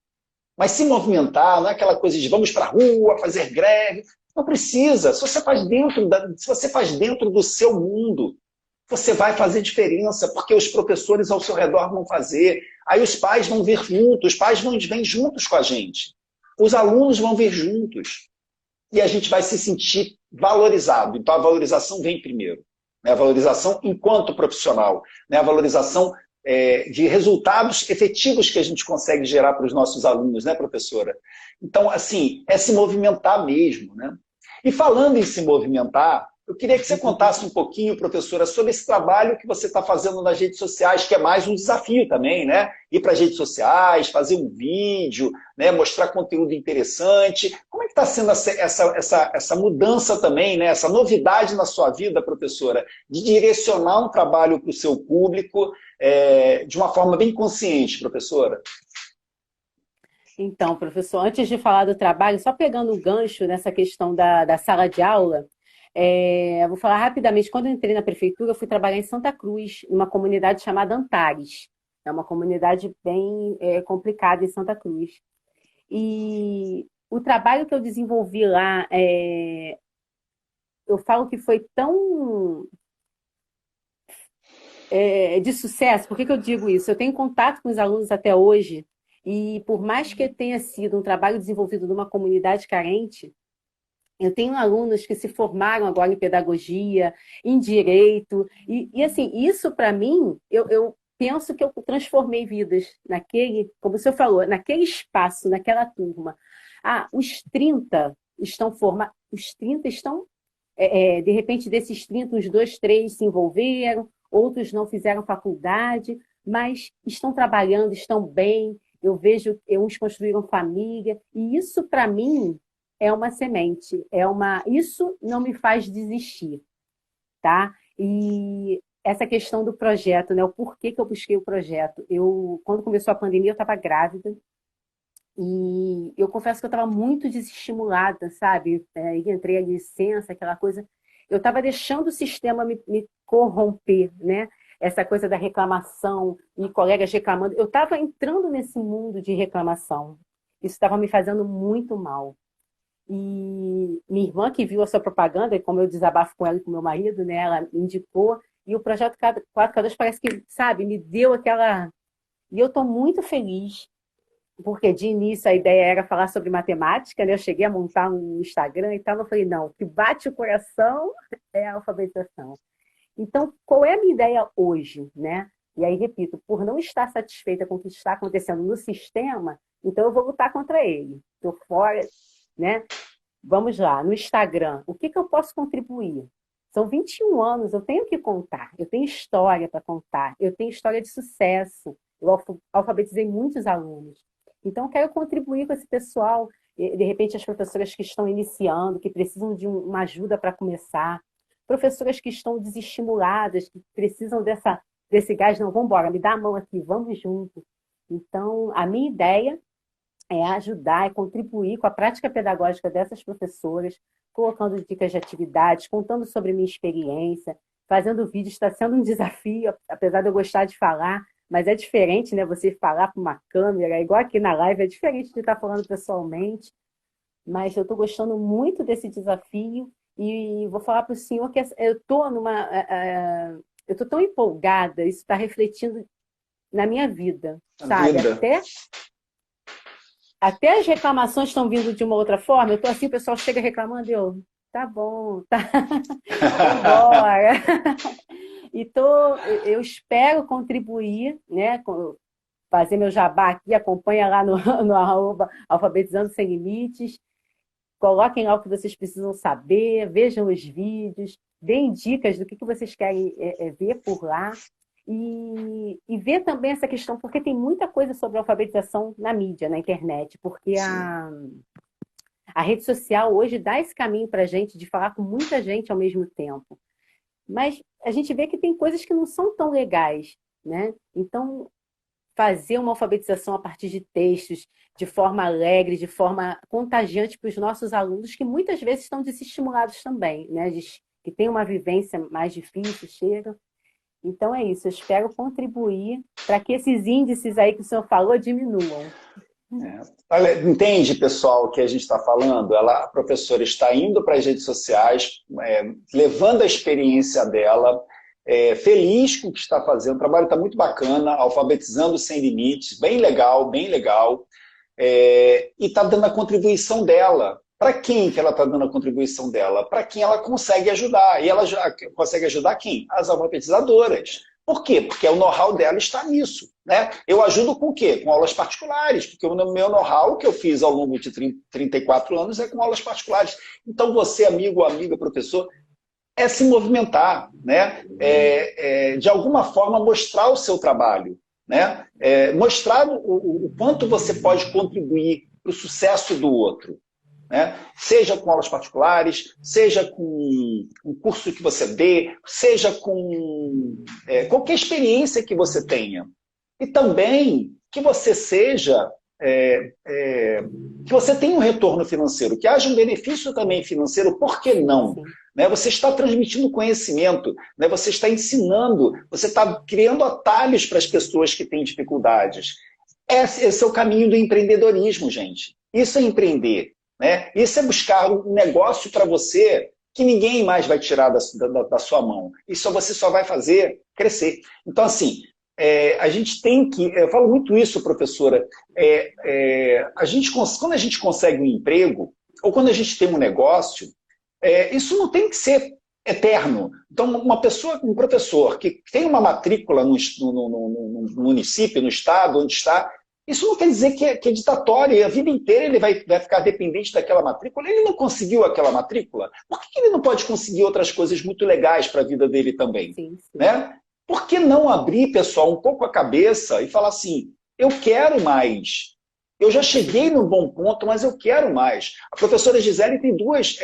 Mas se movimentar, não é aquela coisa de vamos para a rua, fazer greve. Não precisa. Se você faz dentro do seu mundo, você vai fazer diferença, porque os professores ao seu redor vão fazer. Aí os pais vão vir juntos, os pais vêm juntos com a gente. Os alunos vão vir juntos. E a gente vai se sentir valorizado. Então a valorização vem primeiro. Né? A valorização enquanto profissional. Né? A valorização de resultados efetivos que a gente consegue gerar para os nossos alunos, né, professora? Então, assim, é se movimentar mesmo, né? E falando em se movimentar, eu queria que você contasse um pouquinho, professora, sobre esse trabalho que você está fazendo nas redes sociais, que é mais um desafio também, né? Ir para as redes sociais, fazer um vídeo, né? Mostrar conteúdo interessante. Como é que está sendo essa mudança também, né? Essa novidade na sua vida, professora, de direcionar um trabalho para o seu público de uma forma bem consciente, professora? Então, professor, antes de falar do trabalho, só pegando o gancho nessa questão da sala de aula, eu vou falar rapidamente. Quando eu entrei na prefeitura, eu fui trabalhar em Santa Cruz, numa comunidade chamada Antares. É uma comunidade bem complicada em Santa Cruz. E o trabalho que eu desenvolvi lá, eu falo que foi tão de sucesso. Por que eu digo isso? Eu tenho contato com os alunos até hoje, e por mais que tenha sido um trabalho desenvolvido numa comunidade carente, eu tenho alunos que se formaram agora em pedagogia, em direito, e assim, isso para mim, eu penso que eu transformei vidas naquele, como o senhor falou, naquele espaço, naquela turma. Os 30 estão formados, os 30 estão, de repente, desses 30, uns 2, 3 se envolveram, outros não fizeram faculdade, mas estão trabalhando, estão bem. Eu vejo que uns construíram família, e isso, para mim, é uma semente. Isso não me faz desistir, tá? E essa questão do projeto, né? O porquê que eu busquei o projeto. Quando começou a pandemia, eu estava grávida, e eu confesso que eu estava muito desestimulada, sabe? Entrei a licença, aquela coisa. Eu estava deixando o sistema me corromper, né? Essa coisa da reclamação, e colegas reclamando. Eu estava entrando nesse mundo de reclamação. Isso estava me fazendo muito mal. E minha irmã, que viu a sua propaganda, e como eu desabafo com ela e com meu marido, né? Ela me indicou. E o projeto 4K2 parece que, sabe, me deu aquela... E eu estou muito feliz, porque de início a ideia era falar sobre matemática, né? Eu cheguei a montar um Instagram e tal, eu falei, não, o que bate o coração é a alfabetização. Então, qual é a minha ideia hoje, né? E aí, repito, por não estar satisfeita com o que está acontecendo no sistema, então eu vou lutar contra ele. Estou fora, né? Vamos lá, no Instagram, o que eu posso contribuir? São 21 anos, eu tenho que contar, eu tenho história para contar, eu tenho história de sucesso, eu alfabetizei muitos alunos. Então, eu quero contribuir com esse pessoal, de repente as professoras que estão iniciando, que precisam de uma ajuda para começar, professoras que estão desestimuladas, que precisam desse gás, não, vamos embora, me dá a mão aqui, vamos junto. Então, a minha ideia é ajudar e contribuir com a prática pedagógica dessas professoras, colocando dicas de atividades, contando sobre minha experiência, fazendo vídeos. Está sendo um desafio, apesar de eu gostar de falar, mas é diferente, né? Você falar para uma câmera, igual aqui na live, é diferente de estar falando pessoalmente. mas eu estou gostando muito desse desafio e vou falar para o senhor que eu estou eu estou tão empolgada, isso está refletindo na minha vida, A sabe? vida. Até as reclamações estão vindo de uma outra forma. Eu estou assim, o pessoal chega reclamando e eu, tá bom, tá, vambora. Eu espero contribuir, né? Fazer meu jabá aqui, acompanha lá no arroba Alfabetizando Sem Limites. Coloquem lá o que vocês precisam saber, vejam os vídeos, deem dicas do que vocês querem ver por lá. E ver também essa questão, porque tem muita coisa sobre alfabetização na mídia, na internet, porque a rede social hoje dá esse caminho para a gente de falar com muita gente ao mesmo tempo. Mas a gente vê que tem coisas que não são tão legais, né? Então, fazer uma alfabetização a partir de textos, de forma alegre, de forma contagiante para os nossos alunos, que muitas vezes estão desestimulados também, né? Que têm uma vivência mais difícil, chegam. Então é isso, eu espero contribuir para que esses índices aí que o senhor falou diminuam. Olha, entende, pessoal, o que a gente está falando? A professora está indo para as redes sociais, levando a experiência dela, feliz com o que está fazendo, o trabalho está muito bacana, alfabetizando sem limites, bem legal, e está dando a contribuição dela. Para quem que ela está dando a contribuição dela? Para quem ela consegue ajudar. E ela consegue ajudar quem? As alfabetizadoras. Por quê? Porque o know-how dela está nisso. Né? Eu ajudo com o quê? Com aulas particulares, porque o meu know-how que eu fiz ao longo de 34 anos é com aulas particulares. Então você, amigo ou amiga, professor, é se movimentar, né? De alguma forma mostrar o seu trabalho, né? Mostrar o quanto você pode contribuir para o sucesso do outro. Né? Seja com aulas particulares, seja com um curso que você dê, seja com qualquer experiência que você tenha. E também que você seja, que você tenha um retorno financeiro, que haja um benefício também financeiro, por que não? Né? Você está transmitindo conhecimento, né? Você está ensinando, você está criando atalhos para as pessoas que têm dificuldades. Esse é o caminho do empreendedorismo, gente. Isso é empreender. Né? Isso é buscar um negócio para você que ninguém mais vai tirar da sua mão. Isso você só vai fazer crescer. Então, assim, a gente tem que... Eu falo muito isso, professora. Quando a gente consegue um emprego, ou quando a gente tem um negócio, isso não tem que ser eterno. Então, um professor que tem uma matrícula no município, no estado, onde está... Isso não quer dizer que é ditatório, e a vida inteira ele vai ficar dependente daquela matrícula. Ele não conseguiu aquela matrícula, por que ele não pode conseguir outras coisas muito legais para a vida dele também? Sim. Né? Por que não abrir, pessoal, um pouco a cabeça e falar assim, eu quero mais. Eu já cheguei num bom ponto, mas eu quero mais. A professora Gisele tem 2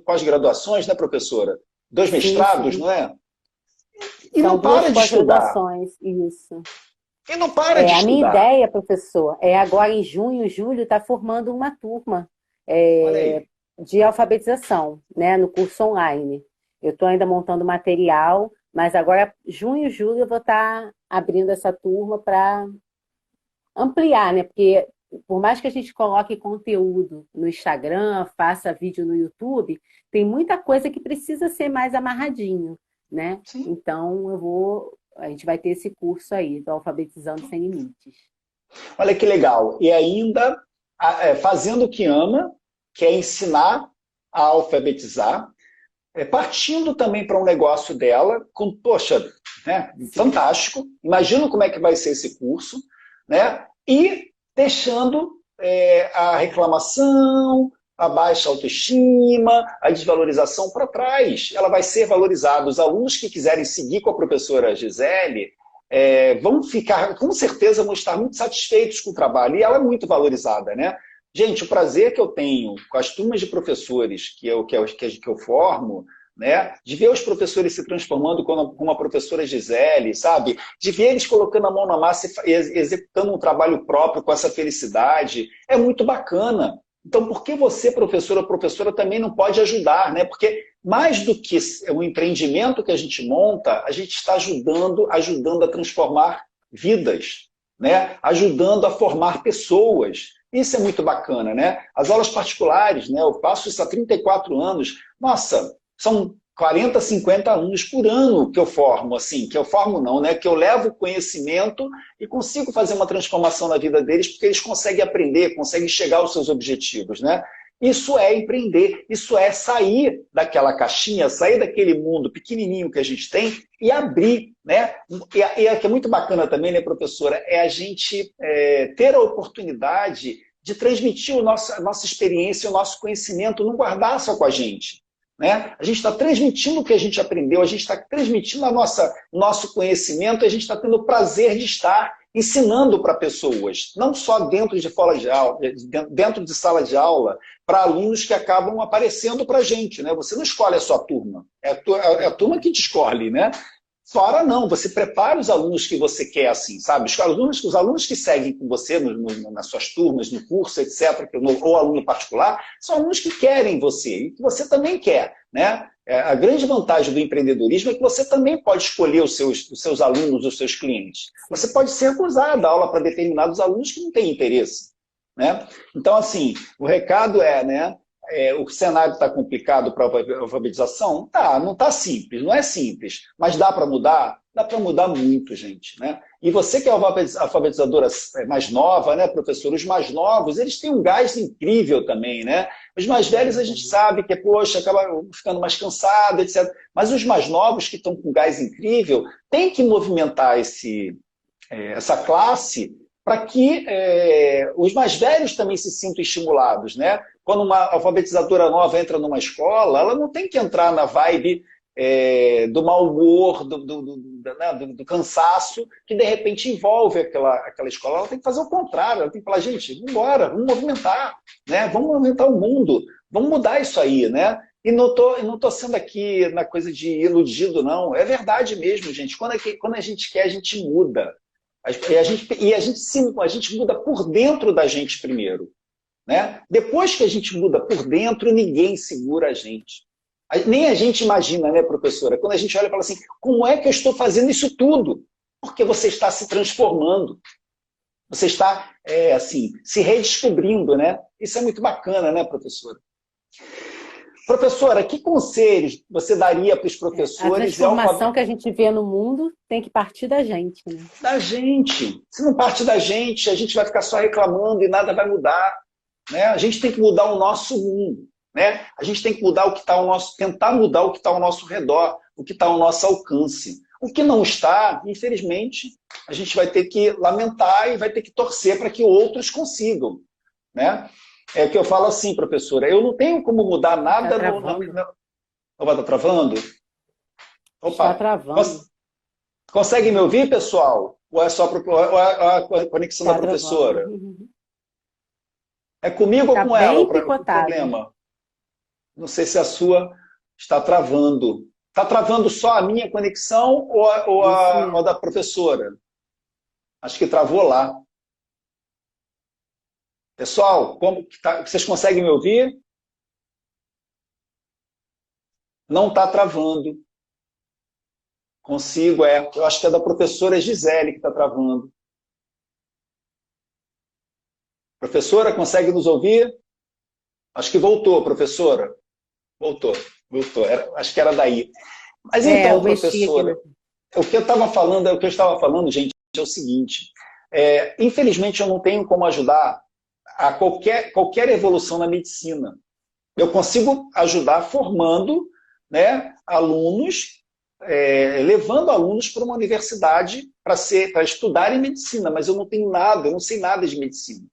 pós-graduações, né, professora? 2 mestrados, sim. Não é? E são não para de estudar. Isso. E não para de estudar. A minha ideia, professor, agora em junho, julho, está formando uma turma de alfabetização, né, no curso online. Eu estou ainda montando material, mas agora, junho, julho, eu vou estar abrindo essa turma para ampliar, né? Porque por mais que a gente coloque conteúdo no Instagram, faça vídeo no YouTube, tem muita coisa que precisa ser mais amarradinho, né? Sim. Então, a gente vai ter esse curso aí, do Alfabetizando Sem Limites. Olha que legal. E ainda fazendo o que ama, que é ensinar a alfabetizar, partindo também para um negócio dela, poxa, né, fantástico. Imagina como é que vai ser esse curso, né? E deixando a reclamação, a baixa autoestima, a desvalorização para trás. Ela vai ser valorizada. Os alunos que quiserem seguir com a professora Gisele vão ficar, com certeza, vão estar muito satisfeitos com o trabalho. E ela é muito valorizada, né? Gente, o prazer que eu tenho com as turmas de professores que eu formo, né? De ver os professores se transformando como a professora Gisele, sabe? De ver eles colocando a mão na massa e executando um trabalho próprio com essa felicidade, é muito bacana. Então, por que você, professora ou professora, também não pode ajudar, né? Porque mais do que o empreendimento que a gente monta, a gente está ajudando a transformar vidas, né? Ajudando a formar pessoas. Isso é muito bacana, né? As aulas particulares, né? Eu faço isso há 34 anos. Nossa, são 40, 50 alunos por ano que eu formo, assim, que eu formo não, né? Que eu levo conhecimento e consigo fazer uma transformação na vida deles, porque eles conseguem aprender, conseguem chegar aos seus objetivos, né? Isso é empreender, isso é sair daquela caixinha, sair daquele mundo pequenininho que a gente tem e abrir, né? E que é muito bacana também, né, professora, é a gente ter a oportunidade de transmitir a nossa experiência, o nosso conhecimento, não guardar só com a gente. Né? A gente está transmitindo o que a gente aprendeu, a gente está transmitindo o nosso conhecimento, a gente está tendo o prazer de estar ensinando para pessoas, não só dentro de sala de aula, para alunos que acabam aparecendo para a gente. Né? Você não escolhe a sua turma, é a turma que te escolhe, né? Fora não, você prepara os alunos que você quer, assim, sabe? Os alunos que seguem com você nas suas turmas, no curso, etc., ou aluno particular, são alunos que querem você e que você também quer, né? A grande vantagem do empreendedorismo é que você também pode escolher os seus alunos, os seus clientes. Você pode se recusar a dar aula para determinados alunos que não têm interesse, né? Então, assim, o recado né? O cenário está complicado para a alfabetização? Tá, não está simples, não é simples. Mas dá para mudar? Dá para mudar muito, gente. Né? E você que é alfabetizadora mais nova, né, professor? Os mais novos, eles têm um gás incrível também, né? Os mais velhos a gente sabe que, poxa, acaba ficando mais cansado, etc. Mas os mais novos que estão com gás incrível, tem que movimentar essa classe para que os mais velhos também se sintam estimulados, né? Quando uma alfabetizadora nova entra numa escola, ela não tem que entrar na vibe do mau humor, do cansaço, que de repente envolve aquela escola. Ela tem que fazer o contrário, ela tem que falar, gente, vamos embora, vamos movimentar, né? Vamos movimentar o mundo, vamos mudar isso aí, né? E não tô sendo aqui na coisa de iludido, não. É verdade mesmo, gente. Quando a gente quer, a gente muda. E a gente muda por dentro da gente primeiro. Né? Depois que a gente muda por dentro, ninguém segura a gente. Nem a gente imagina, né, professora? Quando a gente olha e fala assim, como é que eu estou fazendo isso tudo? Porque você está se transformando. Você está, assim, se redescobrindo, né? Isso é muito bacana, né, professora? Professora, que conselhos você daria para os professores? A transformação que a gente vê no mundo tem que partir da gente. Né? Da gente. Se não parte da gente, a gente vai ficar só reclamando e nada vai mudar. Né? A gente tem que mudar o nosso mundo. Né? A gente tem que mudar o que está ao nosso, tentar mudar o que está ao nosso redor, o que está ao nosso alcance. O que não está, infelizmente, a gente vai ter que lamentar e vai ter que torcer para que outros consigam. Né? É que eu falo assim, professora, eu não tenho como mudar nada Opa, está travando? Opa, está travando. Consegue me ouvir, pessoal? Ou é só a conexão da professora? É comigo ou com ela o problema? Não sei se a sua está travando. Está travando só a minha conexão ou a da professora? Acho que travou lá. Pessoal, como que tá? Vocês conseguem me ouvir? Não está travando. Consigo, eu acho que é da professora Gisele que está travando. Professora, consegue nos ouvir? Acho que voltou, professora. Voltou. Acho que era daí. Mas então, professora, o que eu estava falando, gente, é o seguinte. Infelizmente, eu não tenho como ajudar a qualquer evolução na medicina. Eu consigo ajudar formando, né, alunos, levando alunos para uma universidade para estudarem medicina, mas eu não tenho nada, eu não sei nada de medicina.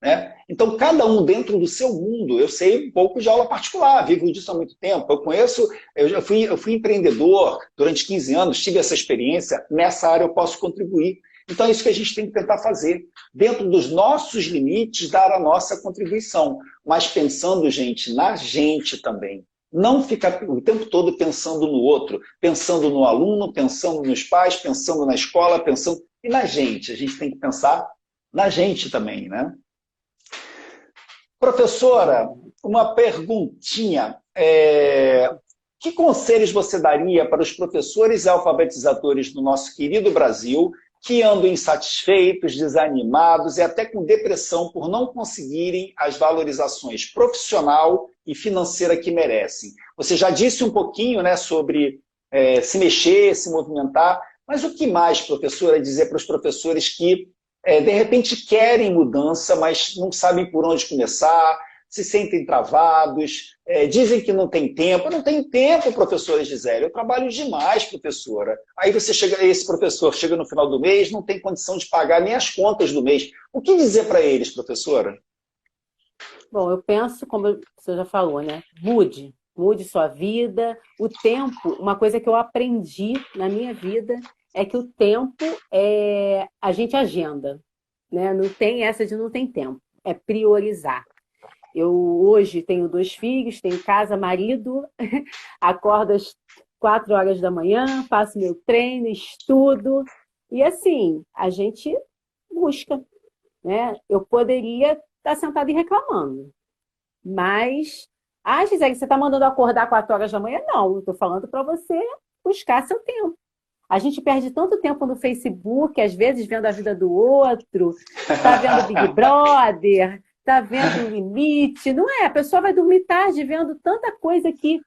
Né? Então, cada um dentro do seu mundo, eu sei um pouco de aula particular, vivo disso há muito tempo, eu fui empreendedor durante 15 anos, tive essa experiência, nessa área eu posso contribuir. Então é isso que a gente tem que tentar fazer, dentro dos nossos limites, dar a nossa contribuição, mas pensando, gente, na gente também. Não ficar o tempo todo pensando no outro, pensando no aluno, pensando nos pais, pensando na escola, pensando... E na gente, a gente tem que pensar na gente também, né? Professora, uma perguntinha. Que conselhos você daria para os professores e alfabetizadores do nosso querido Brasil que andam insatisfeitos, desanimados e até com depressão por não conseguirem as valorizações profissional e financeira que merecem. Você já disse um pouquinho, né, sobre se mexer, se movimentar, mas o que mais, professora, dizer para os professores que, de repente, querem mudança, mas não sabem por onde começar, se sentem travados, dizem que não tem tempo. Eu não tenho tempo, professora Gisele, eu trabalho demais, professora. Aí esse professor chega no final do mês, não tem condição de pagar nem as contas do mês. O que dizer para eles, professora? Bom, eu penso, como você já falou, né? Mude sua vida. O tempo, uma coisa que eu aprendi na minha vida é que o tempo a gente agenda, né? Não tem essa de não tem tempo, é priorizar. Eu hoje tenho 2 filhos, tenho casa, marido, acordo às 4 horas da manhã, faço meu treino, estudo, e assim, a gente busca, né? Eu poderia estar sentada e reclamando, mas, Gisele, você está mandando acordar 4 horas da manhã? Não, eu estou falando para você buscar seu tempo. A gente perde tanto tempo no Facebook, às vezes vendo a vida do outro, tá vendo Big Brother, tá vendo o Limite, não é? A pessoa vai dormir tarde vendo tanta coisa que...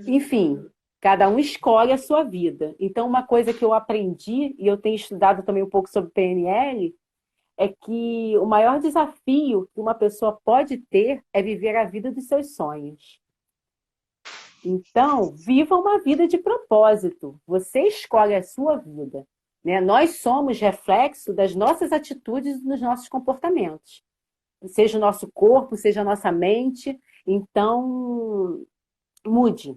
Enfim, cada um escolhe a sua vida. Então, uma coisa que eu aprendi, e eu tenho estudado também um pouco sobre PNL, é que o maior desafio que uma pessoa pode ter é viver a vida dos seus sonhos. Então, viva uma vida de propósito. Você escolhe a sua vida, né? Nós somos reflexo das nossas atitudes e dos nossos comportamentos. Seja o nosso corpo, seja a nossa mente. Então, mude.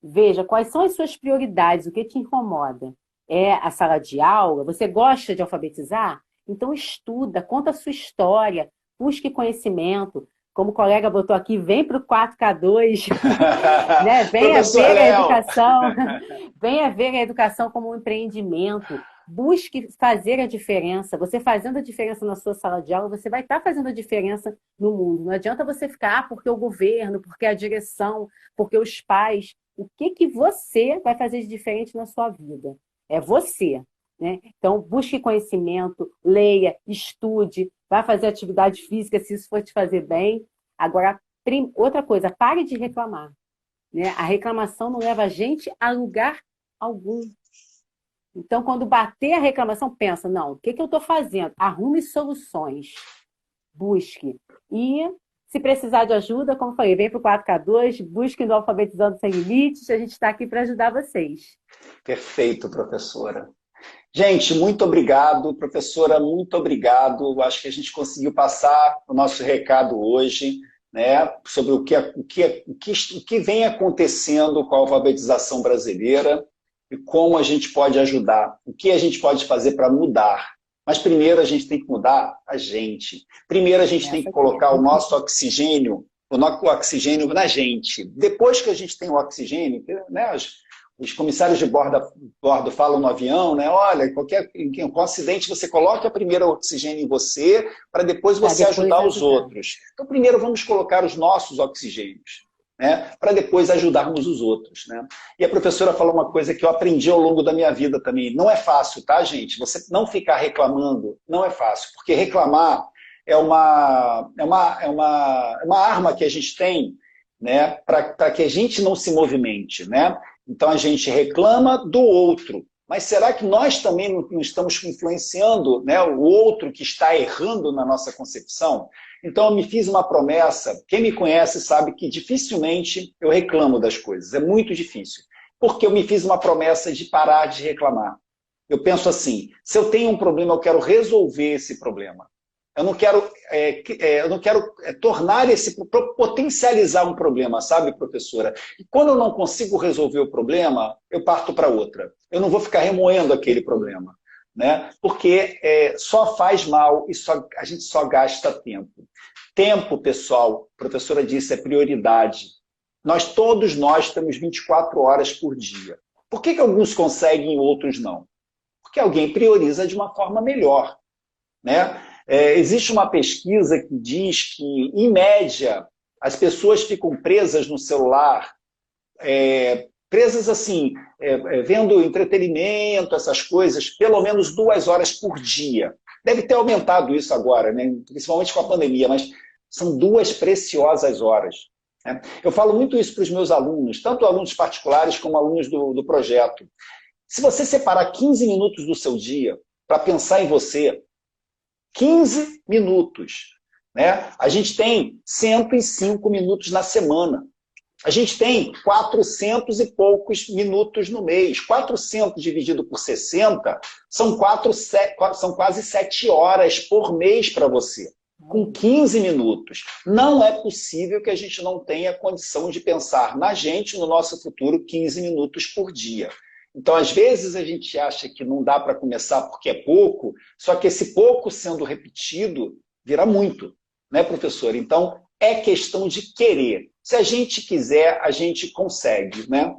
Veja quais são as suas prioridades, o que te incomoda. É a sala de aula? Você gosta de alfabetizar? Então estuda, conta a sua história, busque conhecimento. Como o colega botou aqui, vem para o 4K2, né? Venha ver a educação, venha ver a educação como um empreendimento. Busque fazer a diferença. Você fazendo a diferença na sua sala de aula, você vai estar fazendo a diferença no mundo. Não adianta você ficar, porque o governo, porque a direção, porque os pais. O que você vai fazer de diferente na sua vida? É você. Né? Então, busque conhecimento, leia, estude, vá fazer atividade física se isso for te fazer bem. Agora, outra coisa, pare de reclamar. Né? A reclamação não leva a gente a lugar algum. Então, quando bater a reclamação, pensa, não, o que eu estou fazendo? Arrume soluções. Busque. E, se precisar de ajuda, como eu falei, vem para o 4K2, busque no Alfabetizando Sem Limites, a gente está aqui para ajudar vocês. Perfeito, professora. Gente, muito obrigado. Professora, muito obrigado. Acho que a gente conseguiu passar o nosso recado hoje, né, sobre o que vem acontecendo com a alfabetização brasileira e como a gente pode ajudar, o que a gente pode fazer para mudar. Mas primeiro a gente tem que mudar a gente. Primeiro a gente tem que colocar o nosso oxigênio, na gente. Depois que a gente tem o oxigênio, né, os comissários de bordo falam no avião, né? Olha, com acidente você coloca primeiro o oxigênio em você, para depois você ajudar os outros. Então, primeiro vamos colocar os nossos oxigênios, né? Para depois ajudarmos os outros. Né? E a professora falou uma coisa que eu aprendi ao longo da minha vida também. Não é fácil, tá, gente? Você não ficar reclamando, não é fácil, porque reclamar é uma arma que a gente tem, né? Para que a gente não se movimente, né? Então a gente reclama do outro, mas será que nós também não estamos influenciando, né, o outro que está errando na nossa concepção? Então eu me fiz uma promessa, quem me conhece sabe que dificilmente eu reclamo das coisas, é muito difícil, porque eu me fiz uma promessa de parar de reclamar. Eu penso assim, se eu tenho um problema, eu quero resolver esse problema. Eu não quero potencializar um problema, sabe, professora? E quando eu não consigo resolver o problema, eu parto para outra. Eu não vou ficar remoendo aquele problema, né? Porque só faz mal e a gente só gasta tempo. Tempo, pessoal, a professora disse, é prioridade. Todos nós temos 24 horas por dia. Por que alguns conseguem e outros não? Porque alguém prioriza de uma forma melhor, né? Existe uma pesquisa que diz que, em média, as pessoas ficam presas no celular presas assim, vendo entretenimento, essas coisas, pelo menos 2 horas por dia. Deve ter aumentado isso agora, né? Principalmente com a pandemia, mas são 2 preciosas horas. Né? Eu falo muito isso para os meus alunos, tanto alunos particulares como alunos do projeto. Se você separar 15 minutos do seu dia para pensar em você, 15 minutos, né? A gente tem 105 minutos na semana. A gente tem 400 e poucos minutos no mês. 400 dividido por 60 são quase 7 horas por mês para você. Com 15 minutos. Não é possível que a gente não tenha condição de pensar na gente, no nosso futuro, 15 minutos por dia. Então, às vezes, a gente acha que não dá para começar porque é pouco, só que esse pouco sendo repetido vira muito, né, professor? Então, é questão de querer. Se a gente quiser, a gente consegue, né?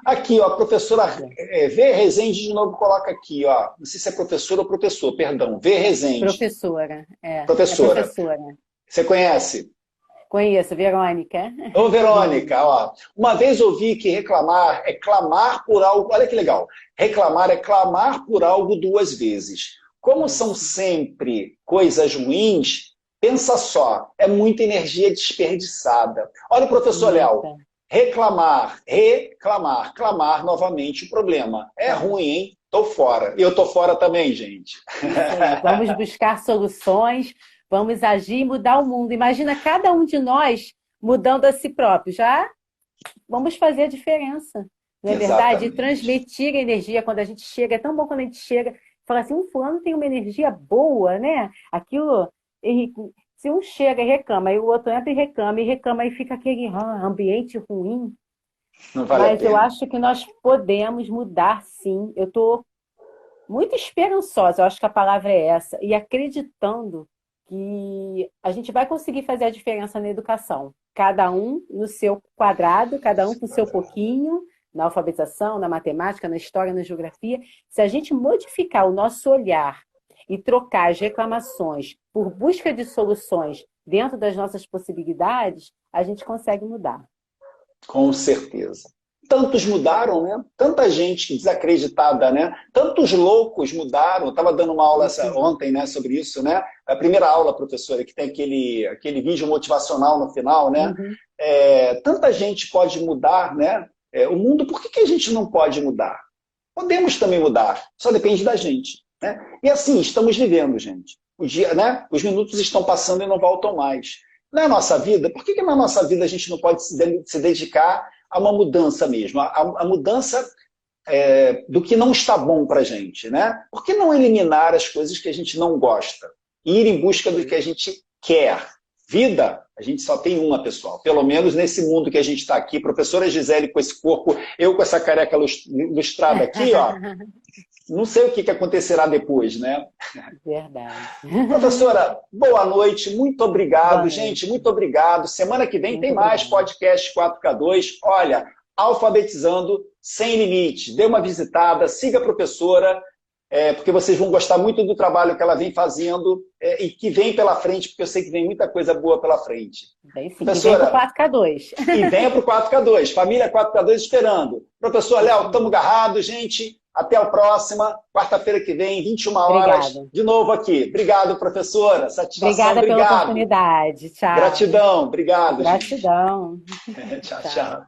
Aqui, ó, a professora V. Rezende de novo coloca aqui, ó. Não sei se é professora ou professor, perdão. V. Rezende. Professora, Professora. É professora. Você conhece? Conheço, Verônica. Ô, Verônica, ó. Uma vez ouvi que reclamar é clamar por algo. Olha que legal. Reclamar é clamar por algo 2 vezes. Como são sempre coisas ruins, pensa só, é muita energia desperdiçada. Olha o professor Léo. Reclamar, clamar novamente o problema. É ruim, hein? Tô fora. E eu tô fora também, gente. Vamos buscar soluções, vamos agir e mudar o mundo. Imagina cada um de nós mudando a si próprio. Já vamos fazer a diferença. Não é verdade? E transmitir a energia quando a gente chega. É tão bom quando a gente chega e fala assim, fulano tem uma energia boa, né? Aquilo... Se um chega e reclama, e o outro entra e reclama, e fica aquele ambiente ruim. Não vale a Mas pena. eu acho que nós podemos mudar, sim. Eu estou muito esperançosa, eu acho que a palavra é essa, e acreditando que a gente vai conseguir fazer a diferença na educação. Cada um no seu quadrado, cada um com o seu pouquinho, na alfabetização, na matemática, na história, na geografia. Se a gente modificar o nosso olhar e trocar as reclamações por busca de soluções dentro das nossas possibilidades, a gente consegue mudar. Com certeza. Tantos mudaram, né? Tanta gente desacreditada, né? Tantos loucos mudaram. Eu estava dando uma aula ontem, né, sobre isso, né? A primeira aula, professora, que tem aquele vídeo motivacional no final, né? Tanta gente pode mudar, né? O mundo, por que a gente não pode mudar? Podemos também mudar, só depende da gente. Né? E assim, estamos vivendo, gente. O dia, né? Os minutos estão passando e não voltam mais. Na nossa vida, por que na nossa vida a gente não pode se dedicar a uma mudança mesmo? A mudança do que não está bom para a gente, né? Por que não eliminar as coisas que a gente não gosta? E ir em busca do que a gente quer? Vida, a gente só tem uma, pessoal. Pelo menos nesse mundo que a gente está aqui. Professora Gisele com esse corpo, eu com essa careca lustrada aqui, ó. Não sei o que acontecerá depois, né? Verdade. Professora, boa noite, muito obrigado, gente, muito obrigado. Semana que vem tem mais podcast 4K2. Olha, alfabetizando sem limite. Dê uma visitada, siga a professora, porque vocês vão gostar muito do trabalho que ela vem fazendo e que vem pela frente, porque eu sei que vem muita coisa boa pela frente. Vem sim, professora, e vem para o 4K2. E venha para o 4K2, família 4K2 esperando. Professor Léo, estamos agarrados, gente. Até a próxima, quarta-feira que vem, 21 horas, Obrigada. de novo aqui. Obrigado, professora. Satisfação, obrigada pela oportunidade. Tchau. Gratidão, obrigado. Gratidão. Tchau, tchau.